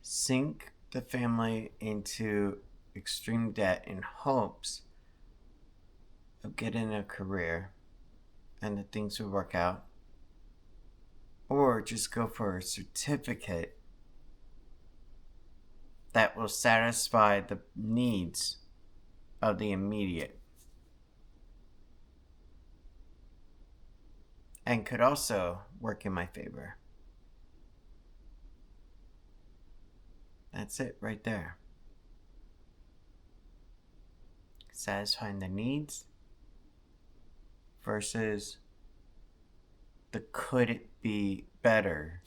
Sink the family into extreme debt in hopes of getting a career and that things would work out? Or just go for a certificate that will satisfy the needs of the immediate and could also work in my favor. That's it right there. Satisfying the needs versus the could it be better.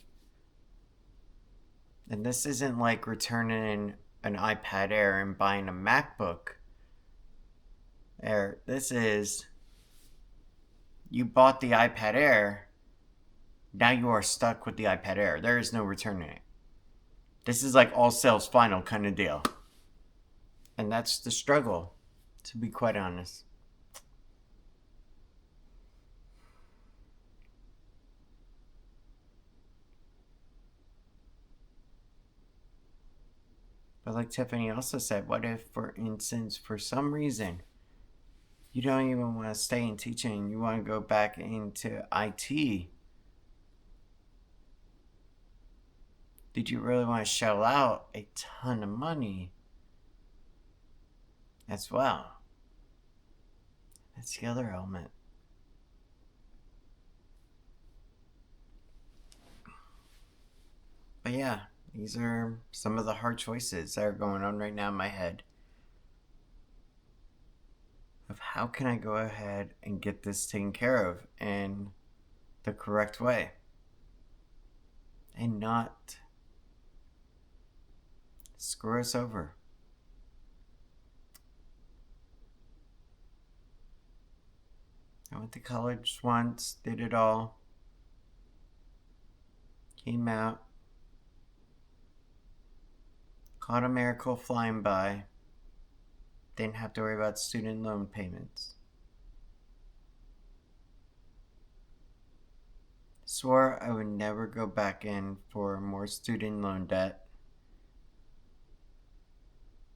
And this isn't like returning an iPad Air and buying a MacBook Air. This is, you bought the iPad Air, now you are stuck with the iPad Air. There is no returning it. This is like all sales final kind of deal. And that's the struggle, to be quite honest. But like Tiffany also said, what if, for instance, for some reason, you don't even want to stay in teaching, you want to go back into IT? Did you really want to shell out a ton of money as well? That's the other element. But yeah, these are some of the hard choices that are going on right now in my head. Of how can I go ahead and get this taken care of in the correct way? And not screw us over. I went to college once, did it all, came out, caught a miracle flying by, didn't have to worry about student loan payments. Swore I would never go back in for more student loan debt.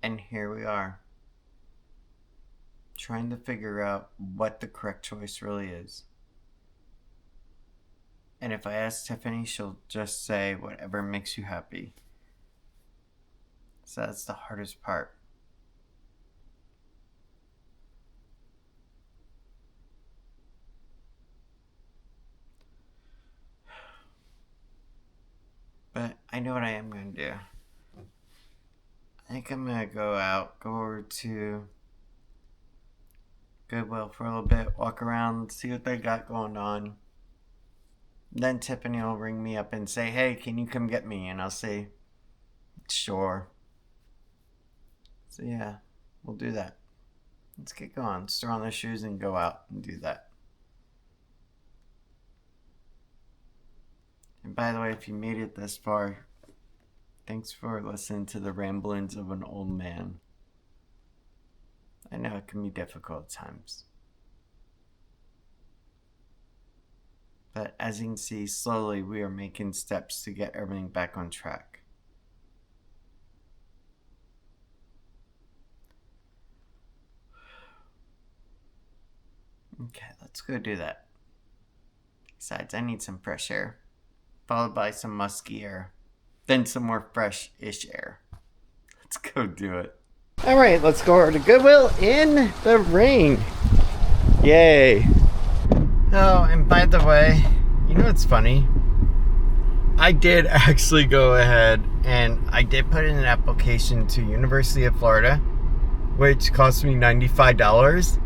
And here we are, trying to figure out what the correct choice really is. And if I ask Tiffany, she'll just say whatever makes you happy. So that's the hardest part. But I know what I am going to do. I think I'm going to go over to Goodwill for a little bit, walk around, see what they got going on. Then Tiffany will ring me up and say, hey, can you come get me? And I'll say, sure. So yeah, we'll do that. Let's get going. Let's throw on the shoes and go out and do that. And by the way, if you made it this far, thanks for listening to the ramblings of an old man. I know it can be difficult at times. But as you can see, slowly we are making steps to get everything back on track. Okay, let's go do that. Besides, I need some fresh air, followed by some musky air, then some more fresh-ish air. Let's go do it. Alright, let's go over to Goodwill in the rain. Yay. Oh, and by the way, you know what's funny? I did actually go ahead and I did put in an application to University of Florida, which cost me $95.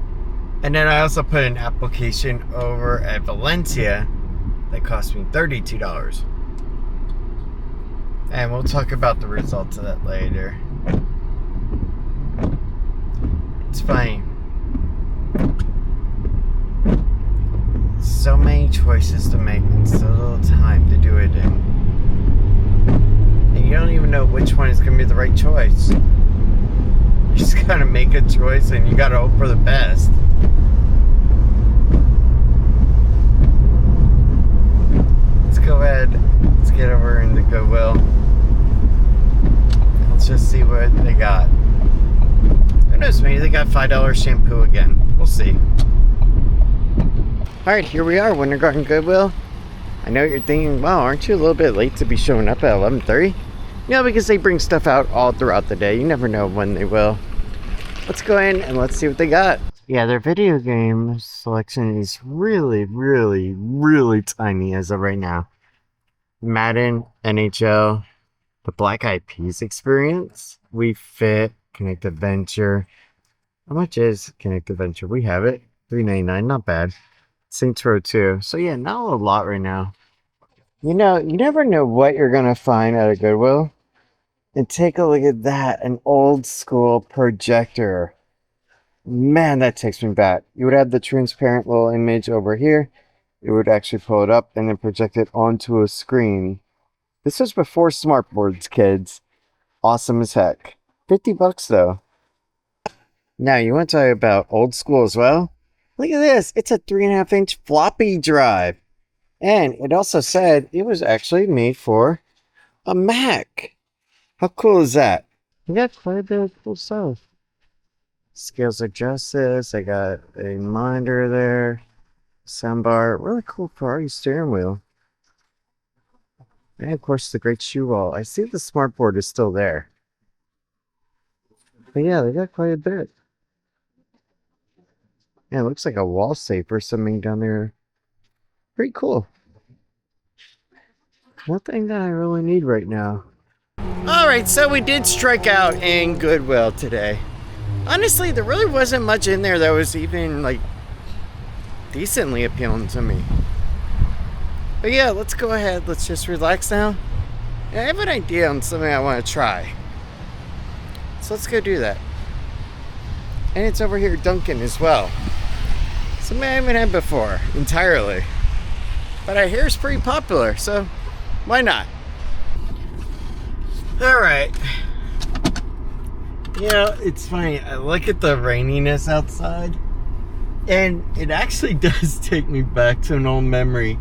And then I also put an application over at Valencia that cost me $32. And we'll talk about the results of that later. It's funny. So many choices to make and so little time to do it in. And you don't even know which one is going to be the right choice. You just gotta make a choice and you gotta hope for the best. Let's go ahead. Let's get over into Goodwill. Let's just see what they got. Who knows, maybe they got $5 shampoo again. We'll see. Alright, here we are, Winter Garden Goodwill. I know you're thinking, wow, aren't you a little bit late to be showing up at 11:30? Yeah, because they bring stuff out all throughout the day. You never know when they will. Let's go in and let's see what they got. Yeah, their video game selection is really, really, really tiny as of right now. Madden, NHL, the Black Eyed Peas experience, We Fit, Connect Adventure. How much is Connect Adventure? We have it. $3.99, not bad. Saints Row 2. So yeah, not a lot right now. You know, you never know what you're gonna find at a Goodwill. And take a look at that, an old school projector. Man, that takes me back. You would have the transparent little image over here. It would actually pull it up and then project it onto a screen. This was before smartboards, kids. Awesome as heck. $50 though. Now, you want to talk about old school as well? Look at this. It's a 3.5-inch floppy drive. And it also said it was actually made for a Mac. How cool is that? You got quite a bit of cool stuff. Scales of Justice. I got a monitor there. Soundbar. Really cool Ferrari steering wheel. And of course the great shoe wall. I see the smartboard is still there. But yeah, they got quite a bit. Yeah, it looks like a wall safe or something down there. Pretty cool. Nothing that I really need right now. Alright, so we did strike out in Goodwill today. Honestly, there really wasn't much in there that was even, like, decently appealing to me. But yeah, let's go ahead. Let's just relax now. I have an idea on something I want to try. So let's go do that. And it's over here, Dunkin' as well. Something I haven't had before, entirely. But I hear it's pretty popular, so why not? Alright. You know, it's funny. I look at the raininess outside, and it actually does take me back to an old memory.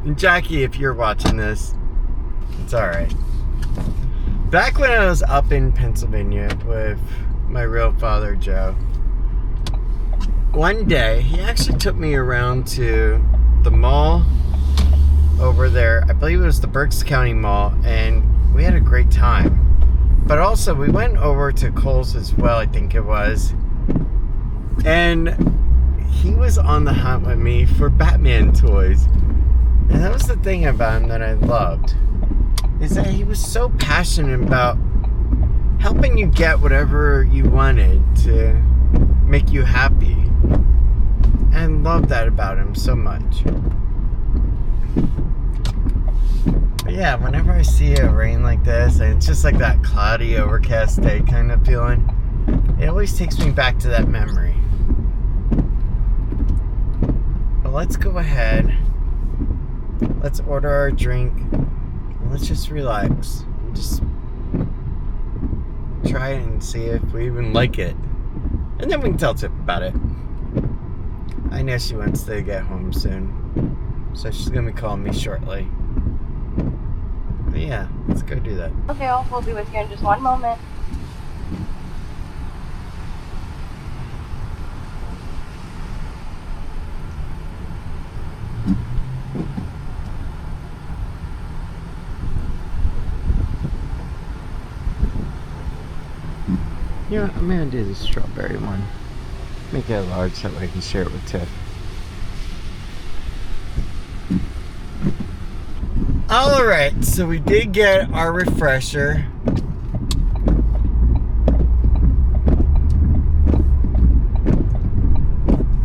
And Jackie, if you're watching this, it's alright. Back when I was up in Pennsylvania with my real father, Joe, one day he actually took me around to the mall over there. I believe it was the Berks County Mall, and we had a great time. But also, we went over to Kohl's as well, I think it was. And he was on the hunt with me for Batman toys. And that was the thing about him that I loved. Is that he was so passionate about helping you get whatever you wanted to make you happy. And I love that about him so much. But yeah, whenever I see it rain like this, and it's just like that cloudy, overcast day kind of feeling, it always takes me back to that memory. But let's go ahead. Let's order our drink. And let's just relax. Just try it and see if we even like it. And then we can tell Tip about it. I know she wants to get home soon, so she's gonna be calling me shortly. But yeah, let's go do that. Okay, we'll be with you in just one moment. You know what, I'm gonna do the strawberry one. Make it large so that I can share it with Tiff. Alright, so we did get our refresher.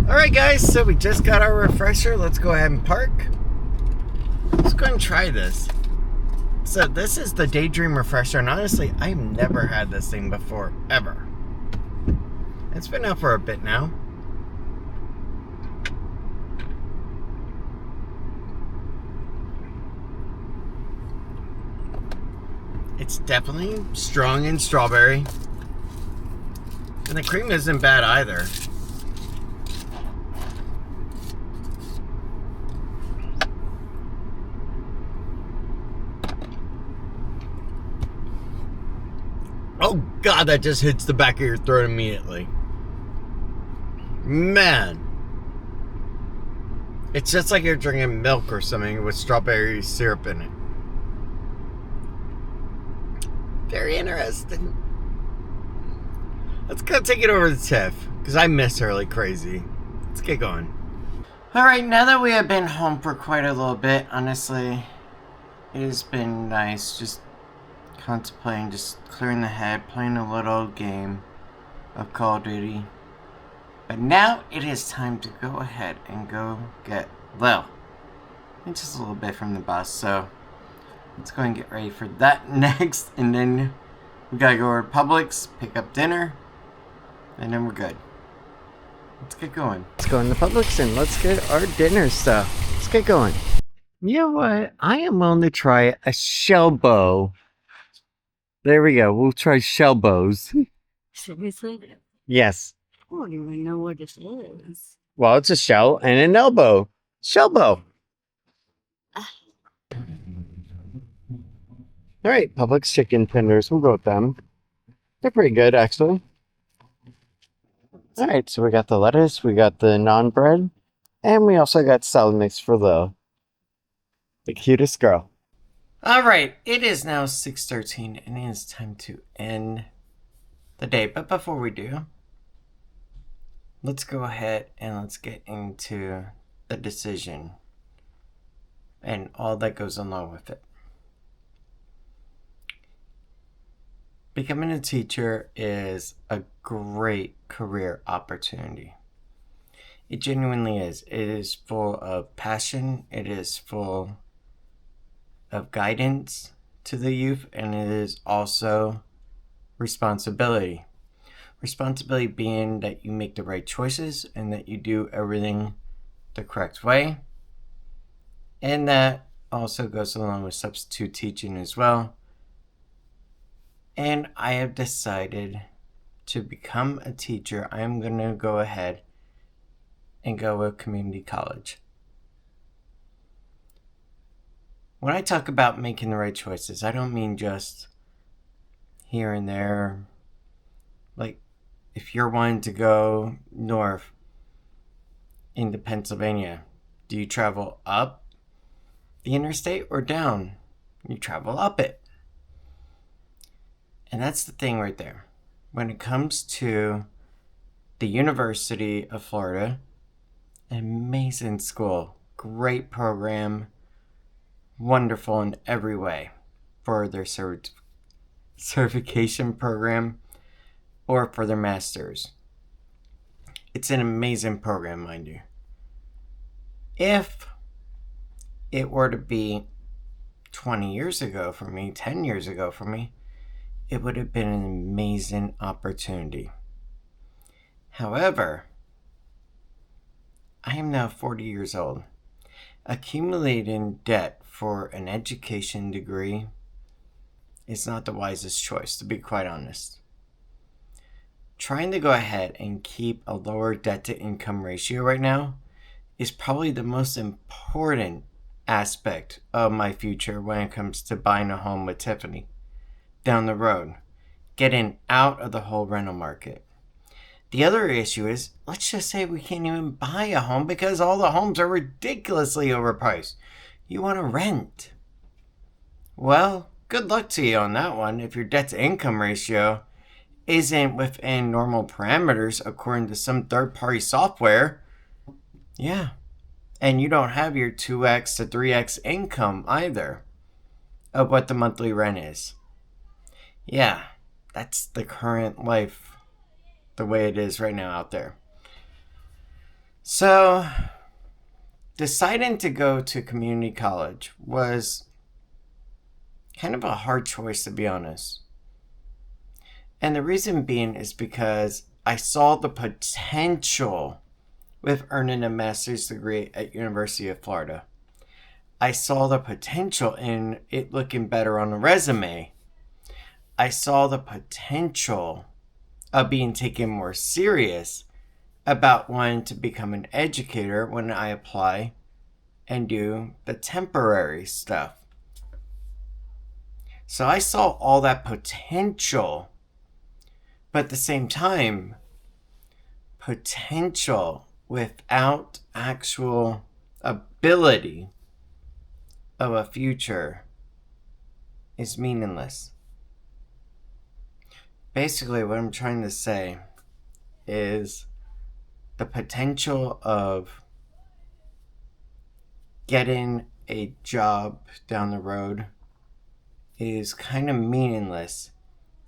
Alright guys, so we just got our refresher. Let's go ahead and park. Let's go ahead and try this. So this is the Daydream Refresher, and honestly, I've never had this thing before, ever. It's been out for a bit now. It's definitely strong in strawberry. And the cream isn't bad either. Oh God, that just hits the back of your throat immediately. Man. It's just like you're drinking milk or something with strawberry syrup in it. Very interesting. Let's go take it over to Tiff, because I miss her like crazy. Let's get going. Alright, now that we have been home for quite a little bit, honestly, it has been nice just contemplating, just clearing the head, playing a little game of Call of Duty. But now it is time to go ahead and go get Lil. And just a little bit from the bus, so let's go and get ready for that next. And then we gotta go to Publix, pick up dinner, and then we're good. Let's get going. Let's go into Publix and let's get our dinner stuff. Let's get going. You know what? I am willing to try a shell bow. There we go. We'll try shell bows. Seriously? Yes. I don't even know what this is. Well, it's a shell and an elbow. Shell bow. Alright, Publix chicken tenders. We'll go with them. They're pretty good, actually. Alright, so we got the lettuce, we got the naan bread, and we also got salad mix for Lil. The cutest girl. Alright, it is now 6:13 and it is time to end the day. But before we do, let's go ahead and let's get into the decision and all that goes along with it. Becoming a teacher is a great career opportunity. It genuinely is. It is full of passion. It is full of guidance to the youth, and it is also responsibility. Responsibility being that you make the right choices and that you do everything the correct way. And that also goes along with substitute teaching as well. And I have decided to become a teacher. I am going to go ahead and go with community college. When I talk about making the right choices, I don't mean just here and there. Like, if you're wanting to go north into Pennsylvania, do you travel up the interstate or down? You travel up it. And that's the thing right there. When it comes to the University of Florida, an amazing school, great program, wonderful in every way for their certification program or for their masters. It's an amazing program, mind you. If it were to be 20 years ago for me, 10 years ago for me, it would have been an amazing opportunity. However, I am now 40 years old. Accumulating debt for an education degree is not the wisest choice, to be quite honest. Trying to go ahead and keep a lower debt-to-income ratio right now is probably the most important aspect of my future when it comes to buying a home with Tiffany down the road, getting out of the whole rental market. The other issue is, let's just say we can't even buy a home because all the homes are ridiculously overpriced. You want to rent. Well, good luck to you on that one if your debt to income ratio isn't within normal parameters according to some third-party software, yeah. And you don't have your 2x to 3x income either of what the monthly rent is. Yeah, that's the current life, the way it is right now out there. So, deciding to go to community college was kind of a hard choice, to be honest. And the reason being is because I saw the potential with earning a master's degree at University of Florida. I saw the potential in it looking better on a resume. I saw the potential of being taken more serious about wanting to become an educator when I apply and do the temporary stuff. So I saw all that potential, but at the same time, potential without actual ability of a future is meaningless. Basically, what I'm trying to say is the potential of getting a job down the road is kind of meaningless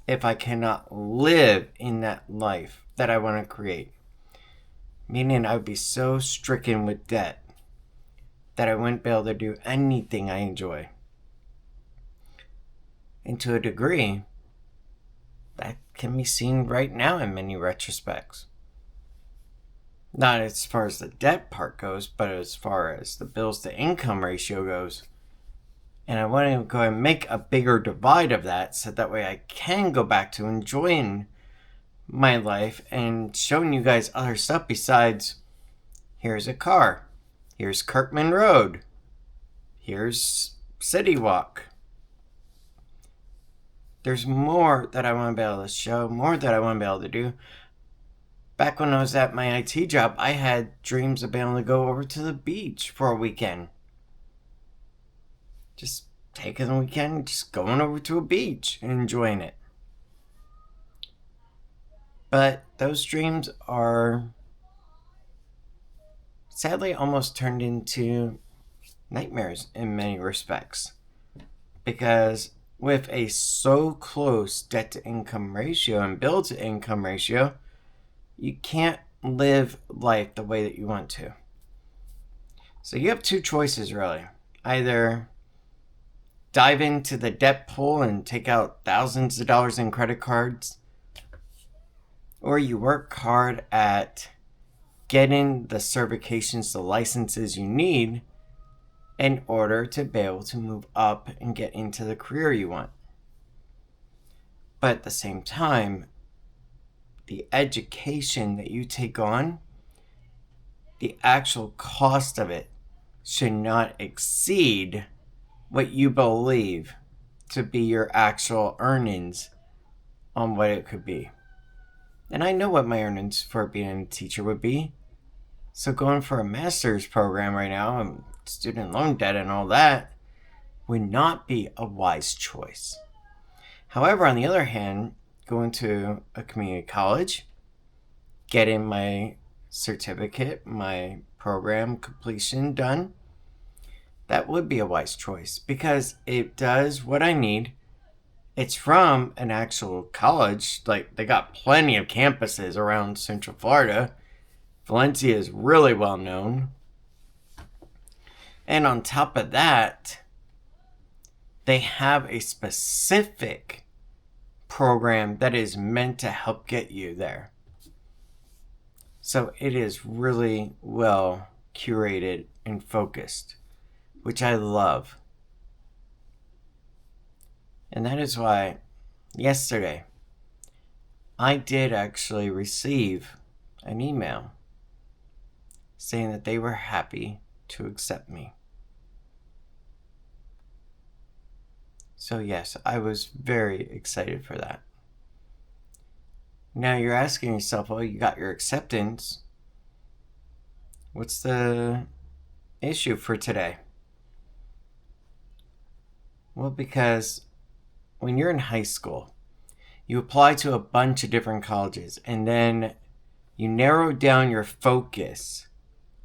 if I cannot live in that life that I want to create. Meaning I would be so stricken with debt that I wouldn't be able to do anything I enjoy. And to a degree, that can be seen right now in many retrospects. Not as far as the debt part goes, but as far as the bills to income ratio goes. And I want to go and make a bigger divide of that so that way I can go back to enjoying my life and showing you guys other stuff besides here's a car, here's Kirkman Road, here's City Walk. There's more that I want to be able to show, more that I want to be able to do. Back when I was at my IT job, I had dreams of being able to go over to the beach for a weekend. Just taking the weekend, just going over to a beach and enjoying it. But those dreams are sadly almost turned into nightmares in many respects. Because with a so close debt to income ratio and bill to income ratio, you can't live life the way that you want to. So you have two choices really. Either dive into the debt pool and take out thousands of dollars in credit cards, or you work hard at getting the certifications, the licenses you need in order to be able to move up and get into the career you want. But at the same time, the education that you take on, the actual cost of it should not exceed what you believe to be your actual earnings on what it could be. And I know what my earnings for being a teacher would be. So going for a master's program right now and student loan debt and all that would not be a wise choice. However, on the other hand, going to a community college, getting my certificate, my program completion done, that would be a wise choice because it does what I need. It's from an actual college. Like, they got plenty of campuses around Central Florida. Valencia is really well known. And on top of that, they have a specific program that is meant to help get you there. So it is really well curated and focused, which I love. And that is why yesterday I did actually receive an email saying that they were happy to accept me. So yes, I was very excited for that. Now you're asking yourself, well, you got your acceptance. What's the issue for today? Well, because when you're in high school, you apply to a bunch of different colleges, and then you narrow down your focus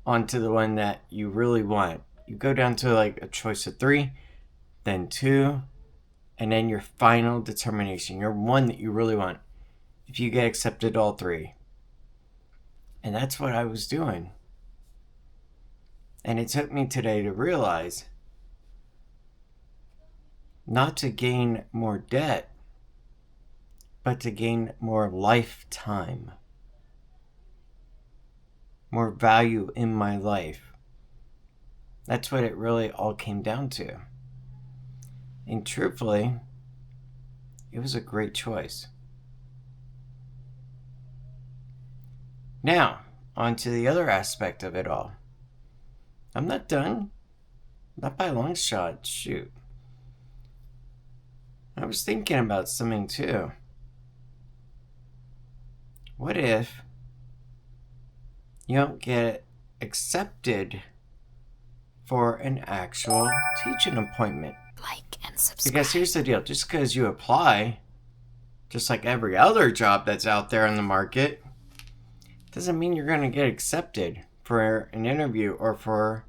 onto the one that you really want. You go down to like a choice of 3, then 2, and then your final determination, your one that you really want. If you get accepted all 3. And that's what I was doing. And it took me today to realize not to gain more debt, but to gain more lifetime, more value in my life. That's what it really all came down to. And truthfully, it was a great choice. Now, on to the other aspect of it all. I'm not done. Not by a long shot. Shoot. I was thinking about something too. What if you don't get accepted for an actual teaching appointment? Like and subscribe. Because here's the deal. Just because you apply, just like every other job that's out there in the market, doesn't mean you're going to get accepted for an interview or for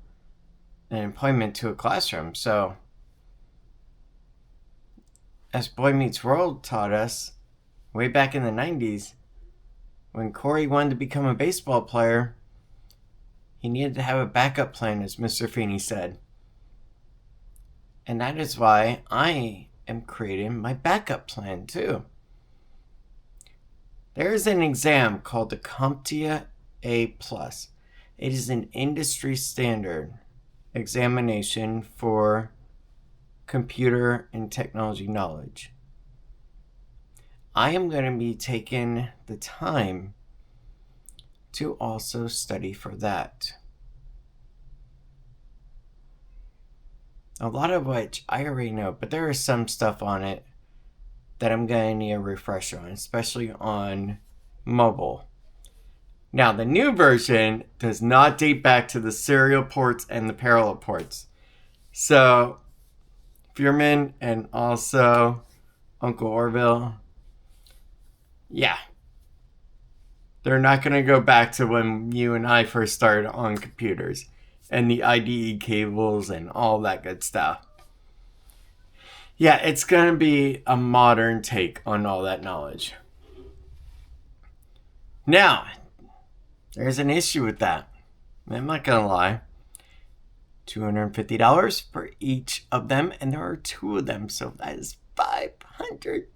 an appointment to a classroom. So, as Boy Meets World taught us way back in the 90s, when Corey wanted to become a baseball player, he needed to have a backup plan, as Mr. Feeney said. And that is why I am creating my backup plan too. There is an exam called the CompTIA A+. It is an industry standard examination for computer and technology knowledge. I am going to be taking the time to also study for that. A lot of which I already know, but there is some stuff on it that I'm going to need a refresher on, especially on mobile. Now, the new version does not date back to the serial ports and the parallel ports. So, Fearman and also Uncle Orville, yeah. They're not going to go back to when you and I first started on computers and the IDE cables and all that good stuff. Yeah, it's going to be a modern take on all that knowledge. Now, there's an issue with that. I'm not going to lie. $250 for each of them, and there are 2 of them, so that is $500.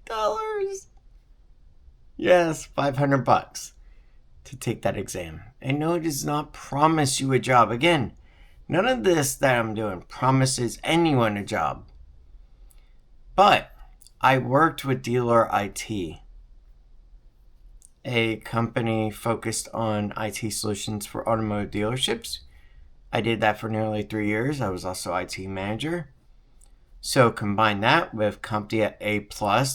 Yes, $500 to take that exam. And no, it does not promise you a job. Again, none of this that I'm doing promises anyone a job. But I worked with Dealer IT, a company focused on IT solutions for automotive dealerships. I did that for nearly 3 years. I was also IT manager. So combine that with CompTIA A+,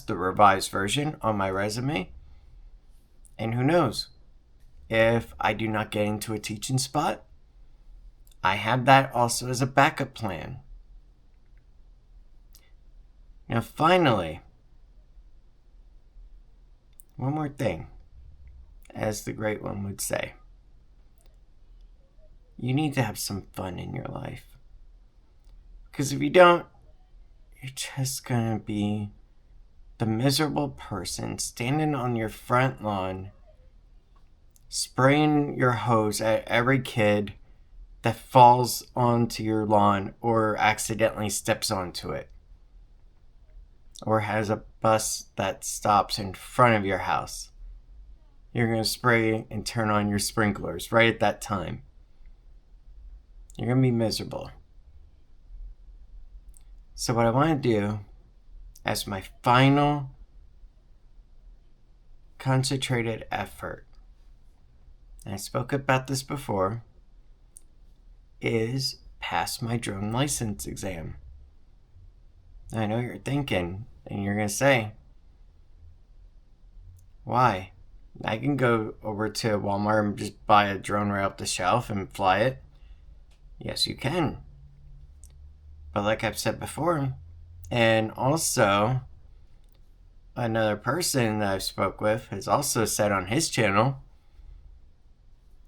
the revised version on my resume. And who knows, if I do not get into a teaching spot, I have that also as a backup plan. Now finally, one more thing, as the great one would say. You need to have some fun in your life. Because if you don't, you're just going to be the miserable person standing on your front lawn, spraying your hose at every kid that falls onto your lawn or accidentally steps onto it. Or has a bus that stops in front of your house. You're going to spray and turn on your sprinklers right at that time. You're going to be miserable. So what I want to do as my final concentrated effort, and I spoke about this before, is pass my drone license exam. I know you're thinking, and you're going to say, why? I can go over to Walmart and just buy a drone right off the shelf and fly it. Yes, you can. But like I've said before, and also another person that I've spoke with has also said on his channel,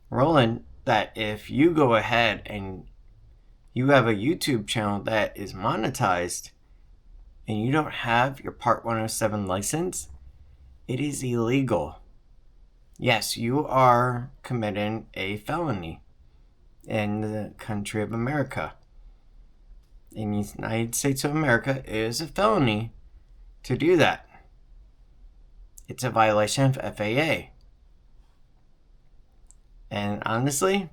Roland, that if you go ahead and you have a YouTube channel that is monetized and you don't have your Part 107 license, it is illegal. Yes, you are committing a felony in the country of America. In the United States of America, it is a felony to do that. It's a violation of FAA. And honestly,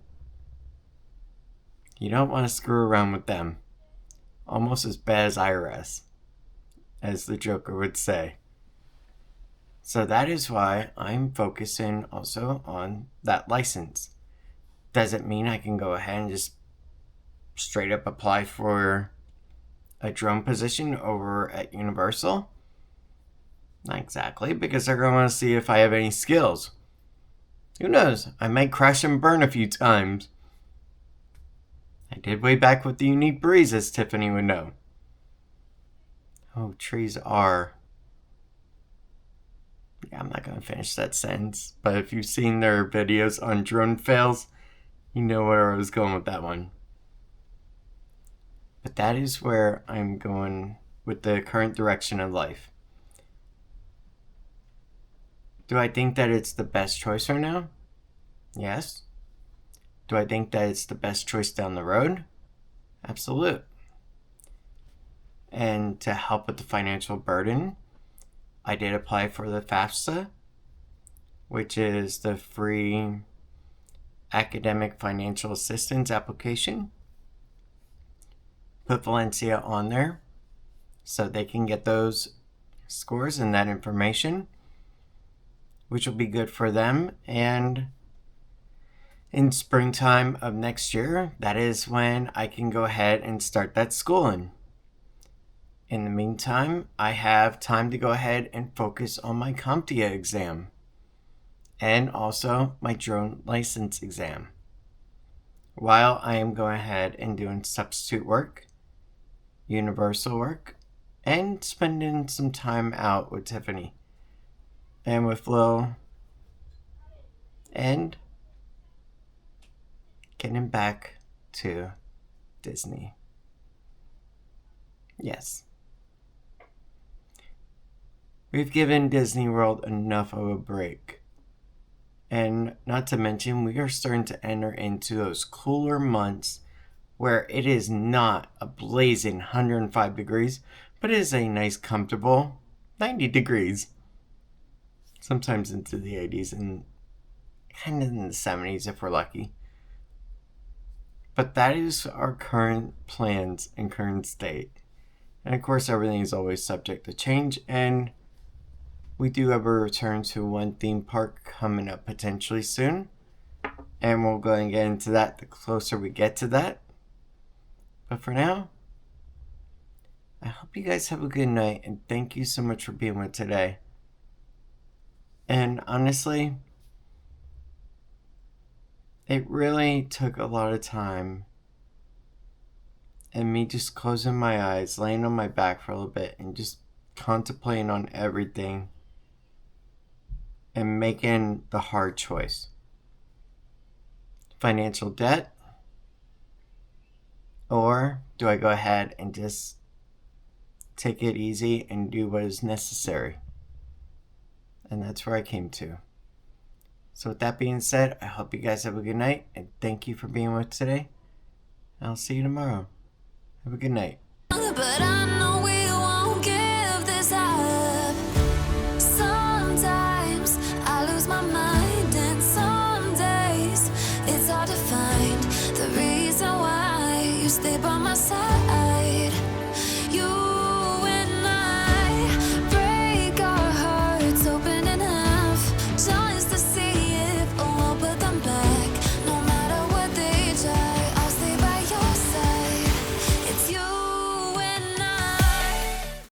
you don't want to screw around with them. Almost as bad as IRS, as the Joker would say. So that is why I'm focusing also on that license. Doesn't mean I can go ahead and just straight up apply for a drone position over at Universal. Not exactly, because they're going to want to see if I have any skills. Who knows? I might crash and burn a few times. I did way back with the unique breeze, as Tiffany would know. Oh, trees are... Yeah, I'm not going to finish that sentence. But if you've seen their videos on drone fails, you know where I was going with that one. But that is where I'm going with the current direction of life. Do I think that it's the best choice right now? Yes. Do I think that it's the best choice down the road? Absolute. And to help with the financial burden, I did apply for the FAFSA, which is the free academic financial assistance application. Put Valencia on there so they can get those scores and that information, which will be good for them. And in springtime of next year, that is when I can go ahead and start that schooling. In the meantime, I have time to go ahead and focus on my CompTIA exam and also my drone license exam, while I am going ahead and doing substitute work, universal work, and spending some time out with Tiffany and with Lil, and getting back to Disney. Yes. We've given Disney World enough of a break. And not to mention, we are starting to enter into those cooler months where it is not a blazing 105 degrees, but it is a nice, comfortable 90 degrees. Sometimes into the 80s and kind of in the 70s if we're lucky. But that is our current plans and current state. And of course, everything is always subject to change, and we do have a return to one theme park coming up potentially soon. And we'll go and get into that the closer we get to that. But for now, I hope you guys have a good night, and thank you so much for being with today. And honestly, it really took a lot of time and me just closing my eyes, laying on my back for a little bit, and just contemplating on everything and making the hard choice. Financial debt, or do I go ahead and just take it easy and do what is necessary? And that's where I came to. So with that being said, I hope you guys have a good night, and thank you for being with today. I'll see you tomorrow. Have a good night. But I know we won't get